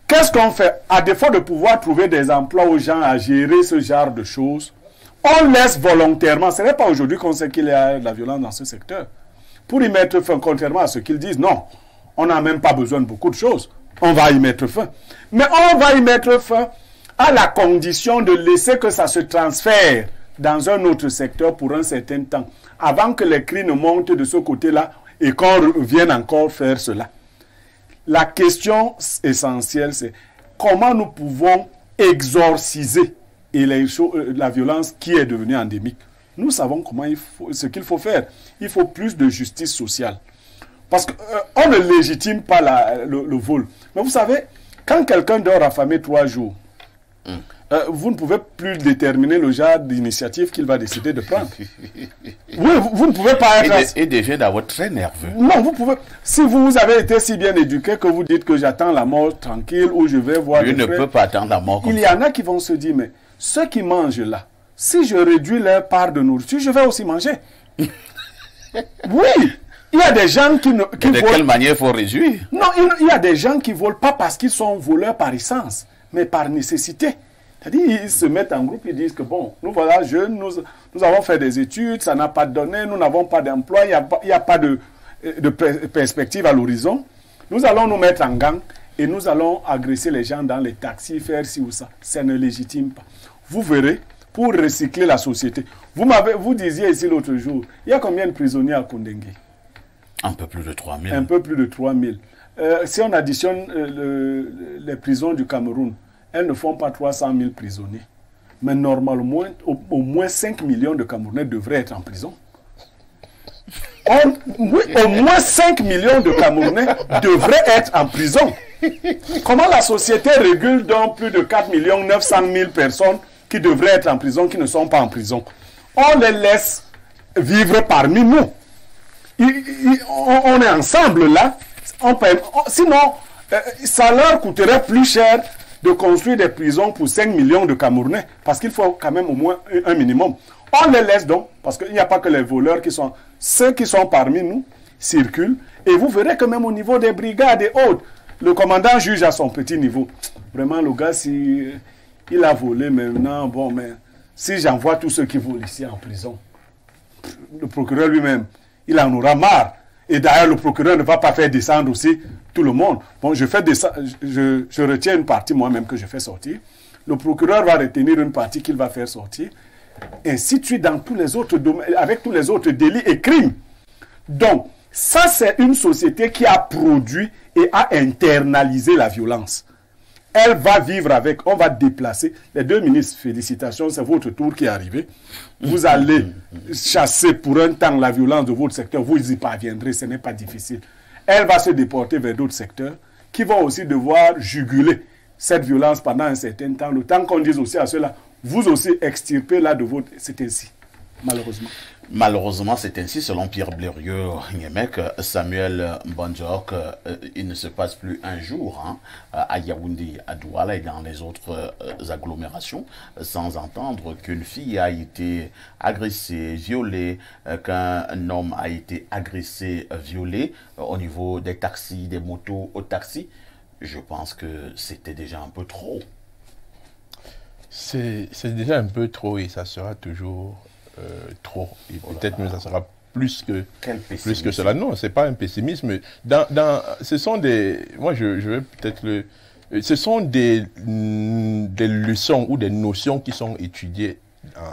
Qu'est-ce qu'on fait? À défaut de pouvoir trouver des emplois aux gens à gérer ce genre de choses, on laisse volontairement, ce n'est pas aujourd'hui qu'on sait qu'il y a de la violence dans ce secteur, pour y mettre fin, contrairement à ce qu'ils disent, non, on n'a même pas besoin de beaucoup de choses, on va y mettre fin. Mais on va y mettre fin à la condition de laisser que ça se transfère dans un autre secteur pour un certain temps, avant que les cris ne montent de ce côté-là et qu'on vienne encore faire cela. La question essentielle, c'est comment nous pouvons exorciser la violence qui est devenue endémique. Nous savons ce qu'il faut faire. Il faut plus de justice sociale. Parce qu'on ne légitime pas le vol. Mais vous savez, quand quelqu'un dort affamé 3 jours, vous ne pouvez plus déterminer le genre d'initiative qu'il va décider de prendre. Oui, vous ne pouvez pas être... Et devient d'abord très nerveux. Non, vous pouvez... Si vous avez été si bien éduqué que vous dites que j'attends la mort tranquille ou je vais voir... Lui ne peut pas attendre la mort comme ça. Il y en a qui vont se dire, mais ceux qui mangent là, si je réduis leur part de nourriture, je vais aussi manger. Oui, il y a des gens qui volent... De quelle manière il faut réduire? Non, il y a des gens qui volent pas parce qu'ils sont voleurs par essence, mais par nécessité. C'est-à-dire, ils se mettent en groupe, ils disent que bon, nous voilà jeunes, nous avons fait des études, ça n'a pas donné, nous n'avons pas d'emploi, il n'y a pas de perspective à l'horizon. Nous allons nous mettre en gang et nous allons agresser les gens dans les taxis, faire ci ou ça. Ça ne légitime pas. Vous verrez, pour recycler la société. Vous disiez ici l'autre jour, il y a combien de prisonniers à Koundégué? Un peu plus de 3000. Un peu plus de 3000. Si on additionne les prisons du Cameroun, elles ne font pas 300 000 prisonniers. Mais normalement, au moins 5 millions de Camerounais devraient être en prison. Oui, au moins 5 millions de Camerounais devraient être en prison. Comment la société régule donc plus de 4 900 000 personnes qui devraient être en prison, qui ne sont pas en prison? On les laisse vivre parmi nous. On est ensemble là. Sinon, ça leur coûterait plus cher de construire des prisons pour 5 millions de Camerounais, parce qu'il faut quand même au moins un minimum. On les laisse donc, parce qu'il n'y a pas que les voleurs qui sont... Ceux qui sont parmi nous circulent, et vous verrez que même au niveau des brigades et autres, le commandant juge à son petit niveau. Vraiment, le gars, si il a volé maintenant, bon, mais si j'envoie tous ceux qui volent ici en prison, le procureur lui-même, il en aura marre. Et d'ailleurs, le procureur ne va pas faire descendre aussi tout le monde. Bon, je retiens une partie moi-même que je fais sortir. le procureur va retenir une partie qu'il va faire sortir, ainsi de suite dans tous les autres domaines, avec tous les autres délits et crimes. Donc, ça c'est une société qui a produit et a internalisé la violence. Elle va vivre avec, on va déplacer. Les deux ministres, félicitations, c'est votre tour qui est arrivé. Vous allez chasser pour un temps la violence de votre secteur, vous y parviendrez, ce n'est pas difficile. Elle va se déporter vers d'autres secteurs qui vont aussi devoir juguler cette violence pendant un certain temps. Le temps qu'on dise aussi à ceux-là, vous aussi extirpez là de votre... C'est ainsi, malheureusement. Malheureusement, c'est ainsi, selon Pierre Blériot-Niemek, Samuel Mbonjok, il ne se passe plus un jour à Yaoundé, à Douala et dans les autres agglomérations sans entendre qu'une fille a été agressée, violée, qu'un homme a été agressé, violé au niveau des taxis, des motos au taxi. Je pense que c'était déjà un peu trop. C'est déjà un peu trop et ça sera toujours... trop. Et peut-être même ça sera plus que cela. Non, c'est pas un pessimisme. Ce sont des... Moi, je vais peut-être le... Ce sont des leçons ou des notions qui sont étudiées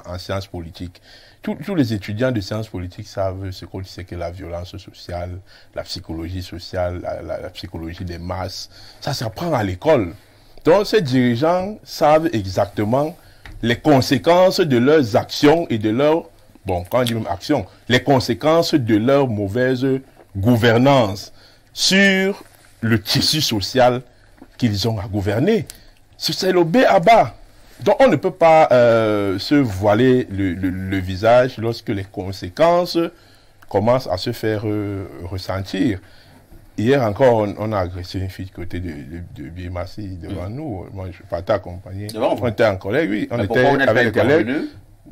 en sciences politiques. Tous les étudiants de sciences politiques savent ce qu'on sait que la violence sociale, la psychologie sociale, la psychologie des masses, ça s'apprend à l'école. Donc, ces dirigeants savent exactement les conséquences de leurs actions et de leur, bon, quand on dit même actions, les conséquences de leur mauvaise gouvernance sur le tissu social qu'ils ont à gouverner. C'est le B à bas. Donc on ne peut pas se voiler le visage lorsque les conséquences commencent à se faire ressentir. Hier encore, on a agressé une fille du côté de Biémassi devant nous. Moi, je ne suis pas accompagné. On était en collègue, oui. On était avec les collègues.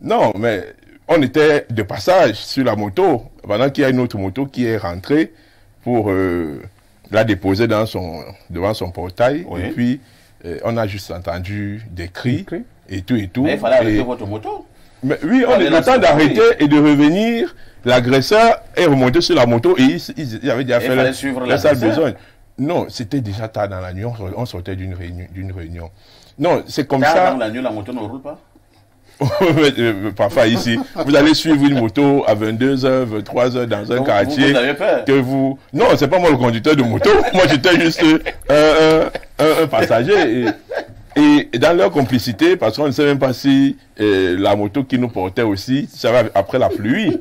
Non, mais on était de passage sur la moto, pendant qu'il y a une autre moto qui est rentrée pour la déposer devant son portail. Oui. Et puis, on a juste entendu des cris et tout et tout. Mais il fallait arrêter votre moto. Mais oui, on a eu le temps d'arrêter et de revenir. L'agresseur est remonté sur la moto et il avait déjà fait la sale besogne. Non, c'était déjà tard dans la nuit, on sortait d'une réunion. Non, c'est comme ça. Tard dans la nuit, la moto ne roule pas? Parfois ici, vous allez suivre une moto à 22h, 23h dans un quartier. Vous avez peur? Non, c'est pas moi le conducteur de moto. Moi, j'étais juste un passager. Et dans leur complicité, parce qu'on ne sait même pas si la moto qui nous portait aussi, ça va après la pluie.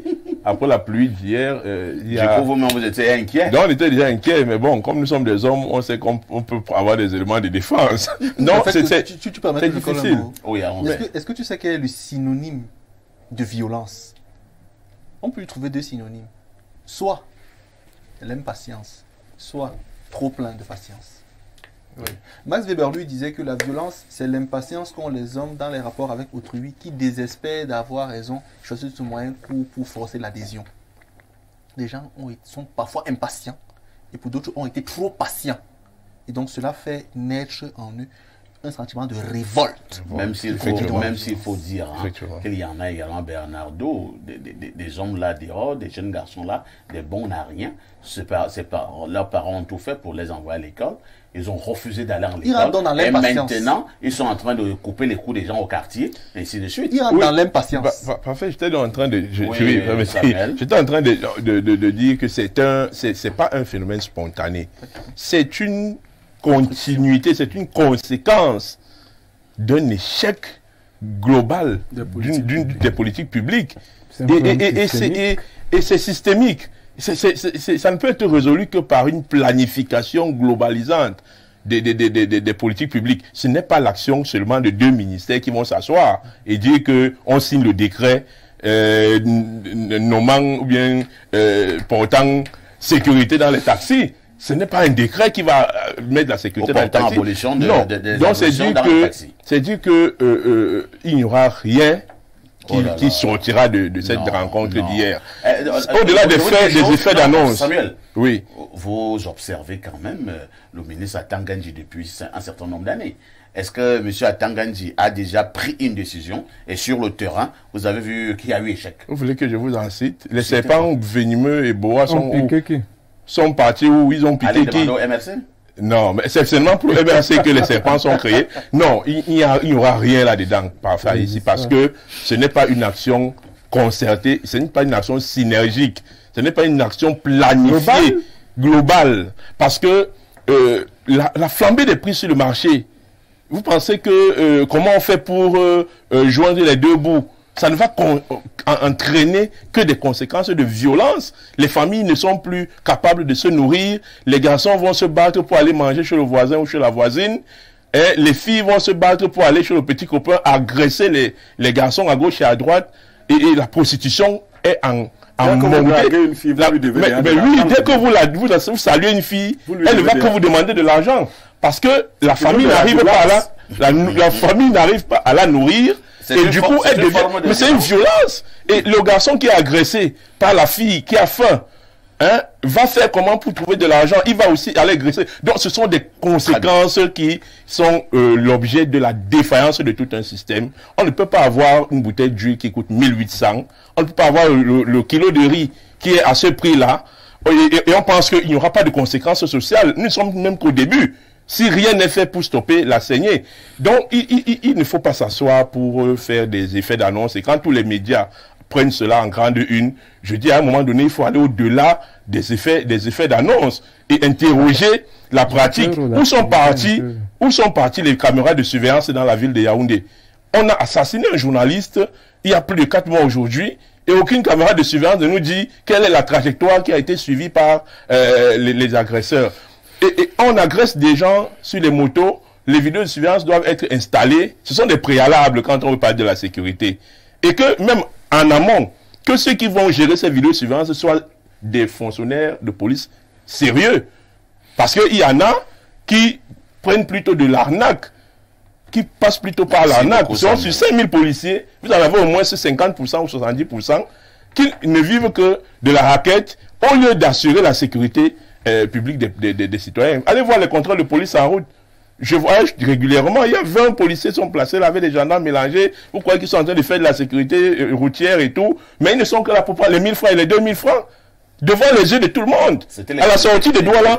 Après la pluie d'hier, du coup, vous-même, vous étiez inquiet? Non, on était déjà inquiet, mais bon, comme nous sommes des hommes, on sait qu'on peut avoir des éléments de défense. Non, en fait, tu permets de difficile. Oui, est-ce que tu sais quel est le synonyme de violence? On peut y trouver deux synonymes. Soit l'impatience, soit trop plein de patience. Oui. Max Weber, lui, disait que la violence, c'est l'impatience qu'ont les hommes dans les rapports avec autrui qui désespèrent d'avoir raison, choisissent ce moyen pour forcer l'adhésion. Les gens sont parfois impatients et pour d'autres ont été trop patients. Et donc cela fait naître en eux un sentiment de révolte. Même s'il faut dire qu'il y en a également, Bernardo, des hommes là dehors, des jeunes garçons là, des bons à rien. Leurs parents ont tout fait pour les envoyer à l'école. Ils ont refusé d'aller à l'école. Et maintenant, ils sont en train de couper les coups des gens au quartier, et ainsi de suite. Ils rentrent dans l'impatience. Parfait, j'étais en train de... J'étais en train de dire que c'est pas un phénomène spontané. C'est une continuité, c'est une conséquence d'un échec global des politiques publiques. Et c'est systémique. Ça ne peut être résolu que par une planification globalisante des politiques publiques. Ce n'est pas l'action seulement de deux ministères qui vont s'asseoir et dire qu'on signe le décret nommant ou bien portant sécurité dans les taxis. Ce n'est pas un décret qui va mettre la sécurité dans les taxis. Non, donc c'est dire que il n'y aura rien qui sortira de cette rencontre d'hier. Au-delà des effets d'annonce. Samuel, oui. Vous observez quand même le ministre Atangandji depuis un certain nombre d'années. Est-ce que M. Atangandji a déjà pris une décision et sur le terrain, vous avez vu qu'il y a eu échec? Vous voulez que je vous en cite? Les serpents venimeux et boas sont partis où ils ont piqué qui? Allez demander au MRC. Non, mais c'est seulement pour c'est que les serpents sont créés. Non, il n'y aura rien là-dedans, parfois, ici, parce que ce n'est pas une action concertée, ce n'est pas une action synergique, ce n'est pas une action planifiée, globale, parce que la flambée des prix sur le marché, vous pensez que comment on fait pour joindre les deux bouts? Ça ne va entraîner que des conséquences de violence. Les familles ne sont plus capables de se nourrir. Les garçons vont se battre pour aller manger chez le voisin ou chez la voisine. Et les filles vont se battre pour aller chez le petit copain, agresser les garçons à gauche et à droite. Et la prostitution est en montée. Mais oui, dès que vous saluez une fille, elle ne va que vous demander de l'argent. Parce que la famille n'arrive pas à la famille n'arrive pas à la nourrir. Et du coup, elle devient... Mais c'est une violence. Et le garçon qui est agressé par la fille qui a faim, hein, va faire comment pour trouver de l'argent? Il va aussi aller agresser. Donc, ce sont des conséquences qui sont l'objet de la défaillance de tout un système. On ne peut pas avoir une bouteille d'huile qui coûte 1800. On ne peut pas avoir le kilo de riz qui est à ce prix-là. Et on pense qu'il n'y aura pas de conséquences sociales. Nous ne sommes même qu'au début. Si rien n'est fait pour stopper la saignée. Donc, il ne faut pas s'asseoir pour faire des effets d'annonce. Et quand tous les médias prennent cela en grande une, je dis à un moment donné, il faut aller au-delà des effets d'annonce et interroger la pratique. Où sont partis les caméras de surveillance dans la ville de Yaoundé? On a assassiné un journaliste il y a plus de 4 mois aujourd'hui. Et aucune caméra de surveillance ne nous dit quelle est la trajectoire qui a été suivie par les agresseurs. Et on agresse des gens sur les motos, les vidéos de surveillance doivent être installées. Ce sont des préalables quand on veut parler de la sécurité. Et que même en amont, que ceux qui vont gérer ces vidéos de surveillance soient des fonctionnaires de police sérieux. Parce qu'il y en a qui prennent plutôt de l'arnaque, qui passent plutôt par l'arnaque. Sur 5000 policiers, vous en avez au moins 50% ou 70% qui ne vivent que de la raquette au lieu d'assurer la sécurité public des citoyens. Allez voir les contrôles de police en route. Je vois régulièrement, il y a 20 policiers qui sont placés là avec des gendarmes mélangés. Vous croyez qu'ils sont en train de faire de la sécurité routière et tout, mais ils ne sont que là pour prendre les 1000 francs et les 2000 francs devant les yeux de tout le monde. À la sortie de Douala.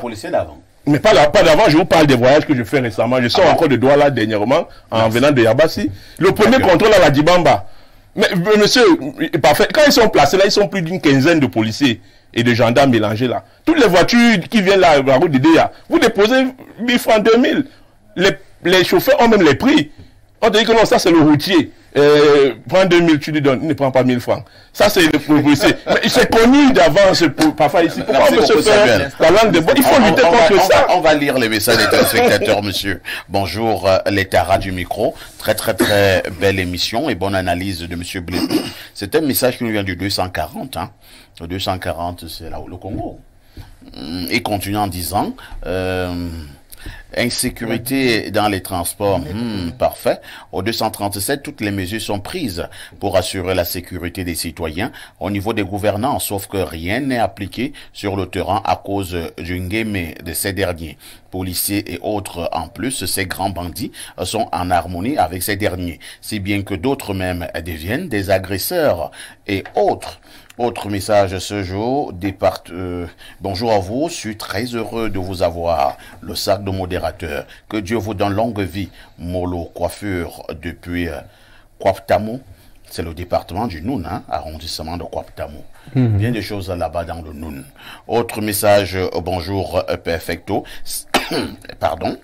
Mais pas d'avant, je vous parle des voyages que je fais récemment. Je sors encore de Douala dernièrement en venant de Yabassi. Le premier contrôle à la Dibamba. Mais monsieur, parfait. Quand ils sont placés là, ils sont plus d'une quinzaine de policiers et de gendarmes mélangés là. Toutes les voitures qui viennent là, la route de Déa, vous déposez 1000 francs, 2000. Les chauffeurs ont même les prix. On te dit que non, ça c'est le routier. Prends 2000, tu lui donnes. Il ne prend pas 1000 francs. Ça c'est le policier. Mais c'est connu d'avance, parfois ici. Pourquoi on veut se faire la langue de bois? Il faut lutter contre ça. On va lire les messages des téléspectateurs, monsieur. Bonjour, les taras du micro. Très belle émission et bonne analyse de monsieur Blé. C'est un message qui nous vient du 240. Hein. Le 240, c'est là où le Congo. Et continue en disant... insécurité dans les transports, parfait. Au 237, toutes les mesures sont prises pour assurer la sécurité des citoyens au niveau des gouvernants, sauf que rien n'est appliqué sur le terrain à cause du nguémé de ces derniers. Policiers et autres en plus, ces grands bandits sont en harmonie avec ces derniers, si bien que d'autres même deviennent des agresseurs et autres. Autre message ce jour, bonjour à vous, je suis très heureux de vous avoir, le sac de modérateur. Que Dieu vous donne longue vie. Molo Coiffure depuis Kwaptamo, c'est le département du Noun, hein, arrondissement de Kwaptamo. Bien des choses là-bas dans le Noun. Autre message, bonjour Perfecto, pardon.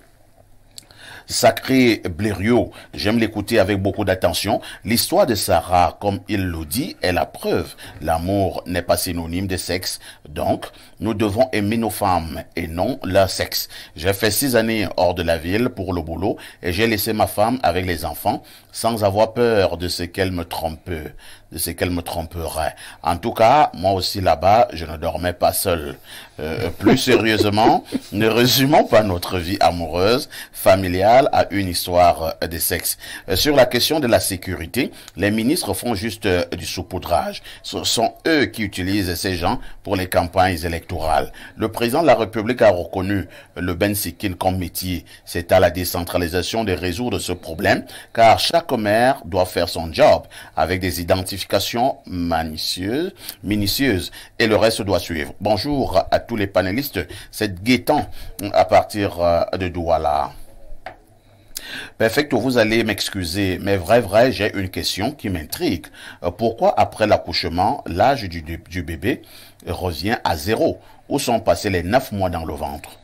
Sacré Blériot, j'aime l'écouter avec beaucoup d'attention. L'histoire de Sarah, comme il le dit, est la preuve. L'amour n'est pas synonyme de sexe. Donc, nous devons aimer nos femmes et non leur sexe. J'ai fait 6 années hors de la ville pour le boulot et j'ai laissé ma femme avec les enfants sans avoir peur de ce qu'elle me tromperait. En tout cas, moi aussi là-bas, je ne dormais pas seul. Plus sérieusement, ne résumons pas notre vie amoureuse, familiale à une histoire de sexe. Sur la question de la sécurité, les ministres font juste du saupoudrage. Ce sont eux qui utilisent ces gens pour les campagnes électorales. Le président de la République a reconnu le Ben Sikin comme métier. C'est à la décentralisation de résoudre ce problème, car chaque maire doit faire son job avec des identifications minutieuses et le reste doit suivre. Bonjour à tous les panélistes. C'est Gaétan à partir de Douala. Perfecto, vous allez m'excuser, mais vrai, j'ai une question qui m'intrigue. Pourquoi après l'accouchement, l'âge du bébé revient à 0? Où sont passés les 9 mois dans le ventre?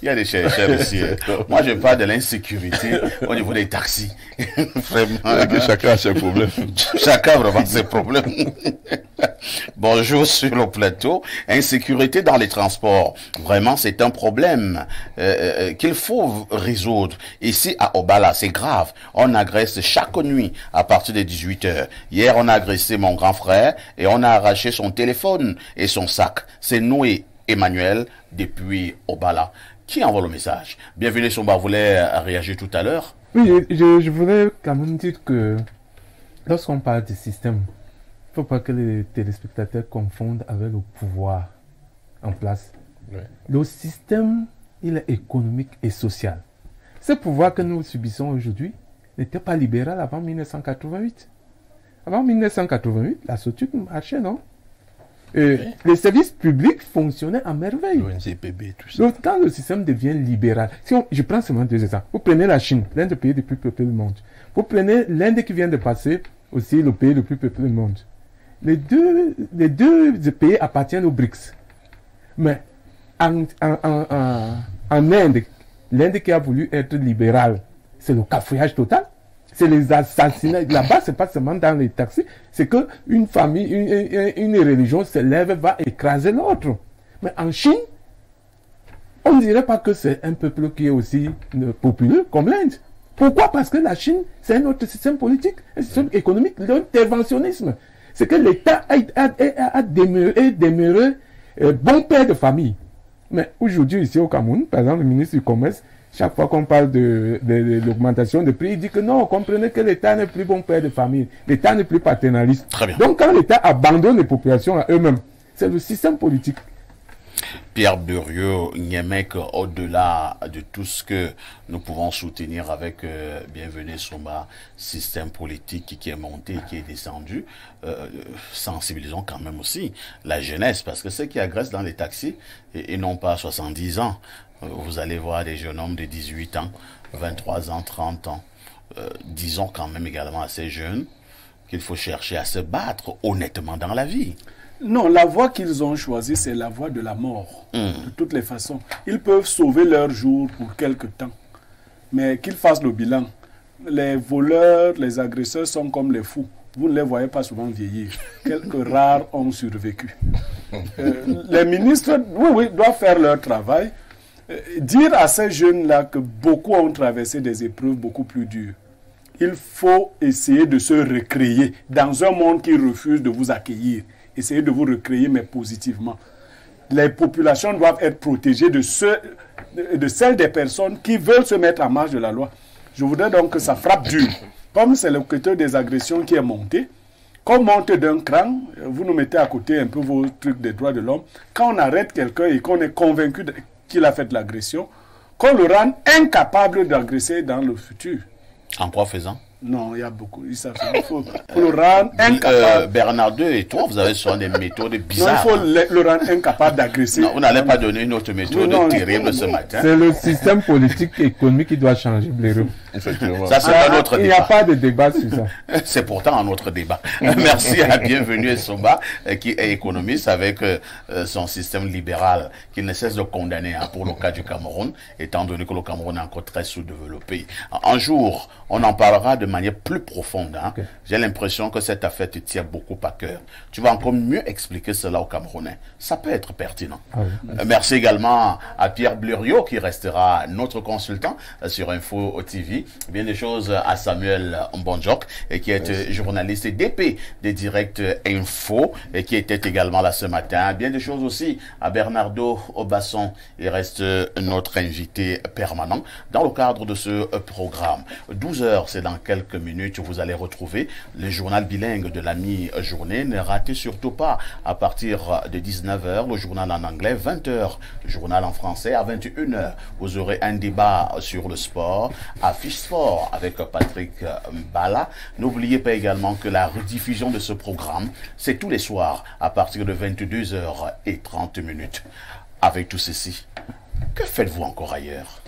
Il y a des chercheurs ici. Moi, je parle de l'insécurité au niveau des taxis. Vraiment. Que chacun a ses problèmes. Chacun a vraiment ses problèmes. Bonjour sur le plateau. Insécurité dans les transports. Vraiment, c'est un problème qu'il faut résoudre. Ici, à Obala, c'est grave. On agresse chaque nuit à partir de 18 h. Hier, on a agressé mon grand frère et on a arraché son téléphone et son sac. C'est Noé Emmanuel depuis Obala. Qui envoie le message? Bienvenue, Somba voulait réagir tout à l'heure. Oui, je voulais quand même dire que lorsqu'on parle du système, il ne faut pas que les téléspectateurs confondent avec le pouvoir en place. Ouais. Le système, il est économique et social. Ce pouvoir que nous subissons aujourd'hui n'était pas libéral avant 1988. Avant 1988, la structure marchait, non? Les services publics fonctionnaient à merveille. l'ONCPB, tout ça. Donc, quand le système devient libéral, je prends seulement 2 exemples. Vous prenez la Chine, l'un des pays les plus peuplés du monde. Vous prenez l'Inde qui vient de passer, aussi le pays le plus peuplé du monde. Les deux pays appartiennent aux BRICS. Mais en Inde, l'Inde qui a voulu être libérale, c'est le cafouillage total. C'est les assassinats. Là-bas, c'est pas seulement dans les taxis. C'est qu'une famille, une religion se lève, va écraser l'autre. Mais en Chine, on ne dirait pas que c'est un peuple qui est aussi populaire comme l'Inde. Pourquoi? Parce que la Chine, c'est un autre système politique, un système économique, l'interventionnisme. C'est que l'État a demeuré bon père de famille. Mais aujourd'hui, ici au Cameroun, par exemple, le ministre du Commerce, chaque fois qu'on parle de l'augmentation des prix, il dit que non, comprenez que l'État n'est plus bon père de famille. L'État n'est plus paternaliste. Très bien. Donc quand l'État abandonne les populations à eux-mêmes, c'est le système politique. Pierre Burieux, Niemek, au-delà de tout ce que nous pouvons soutenir avec Bienvenue Somba, système politique qui est monté, qui est descendu, sensibilisons quand même aussi la jeunesse, parce que ceux qui agressent dans les taxis, et n'ont pas 70 ans, vous allez voir des jeunes hommes de 18 ans, 23 ans, 30 ans, disons quand même également à ces jeunes qu'il faut chercher à se battre honnêtement dans la vie. Non, la voie qu'ils ont choisie, c'est la voie de la mort. De toutes les façons. Ils peuvent sauver leur jour pour quelque temps. Mais qu'ils fassent le bilan. Les voleurs, les agresseurs sont comme les fous. Vous ne les voyez pas souvent vieillir. Quelques rares ont survécu. Les ministres, oui, doivent faire leur travail. Dire à ces jeunes-là que beaucoup ont traversé des épreuves beaucoup plus dures. Il faut essayer de se recréer dans un monde qui refuse de vous accueillir. Essayez de vous recréer, mais positivement. Les populations doivent être protégées de celles des personnes qui veulent se mettre en marge de la loi. Je voudrais donc que ça frappe dur. Comme c'est le critère des agressions qui est monté, qu'on monte d'un cran, vous nous mettez à côté un peu vos trucs des droits de l'homme. Quand on arrête quelqu'un et qu'on est convaincu qu'il a fait l'agression, qu'on le rende incapable d'agresser dans le futur. En quoi faisant? Non, il y a beaucoup. Il faut le rendre incapable. Bernard II et toi, vous avez souvent des méthodes bizarres. Non, il faut le rendre incapable d'agresser. Non, vous n'allez pas donner une autre méthode terrible ce matin. C'est le système politique et économique qui doit changer, Blaireau. Effectivement. Ça, c'est un autre débat. Il n'y a pas de débat sur ça. C'est pourtant un autre débat. Merci à Bienvenue Somba, qui est économiste avec son système libéral, qu'il ne cesse de condamner pour le cas du Cameroun, étant donné que le Cameroun est encore très sous-développé. Un jour, on en parlera de manière plus profonde. Okay. J'ai l'impression que cette affaire te tient beaucoup à cœur. Tu vas encore mieux expliquer cela aux Camerounais. Ça peut être pertinent. Ah oui. Merci également à Pierre Bluriot, qui restera notre consultant sur Info TV. Bien des choses à Samuel Mbonjok, qui est journaliste et DP des Directs Info, et qui était également là ce matin. Bien des choses aussi à Bernardo Obasson, il reste notre invité permanent dans le cadre de ce programme. 12 heures, c'est dans quelques quelques minutes, vous allez retrouver le journal bilingue de la mi-journée. Ne ratez surtout pas, à partir de 19h, le journal en anglais, 20h, le journal en français. À 21h, vous aurez un débat sur le sport, Affiche Sport avec Patrick Mbala. N'oubliez pas également que la rediffusion de ce programme, c'est tous les soirs à partir de 22h30. Avec tout ceci, que faites-vous encore ailleurs?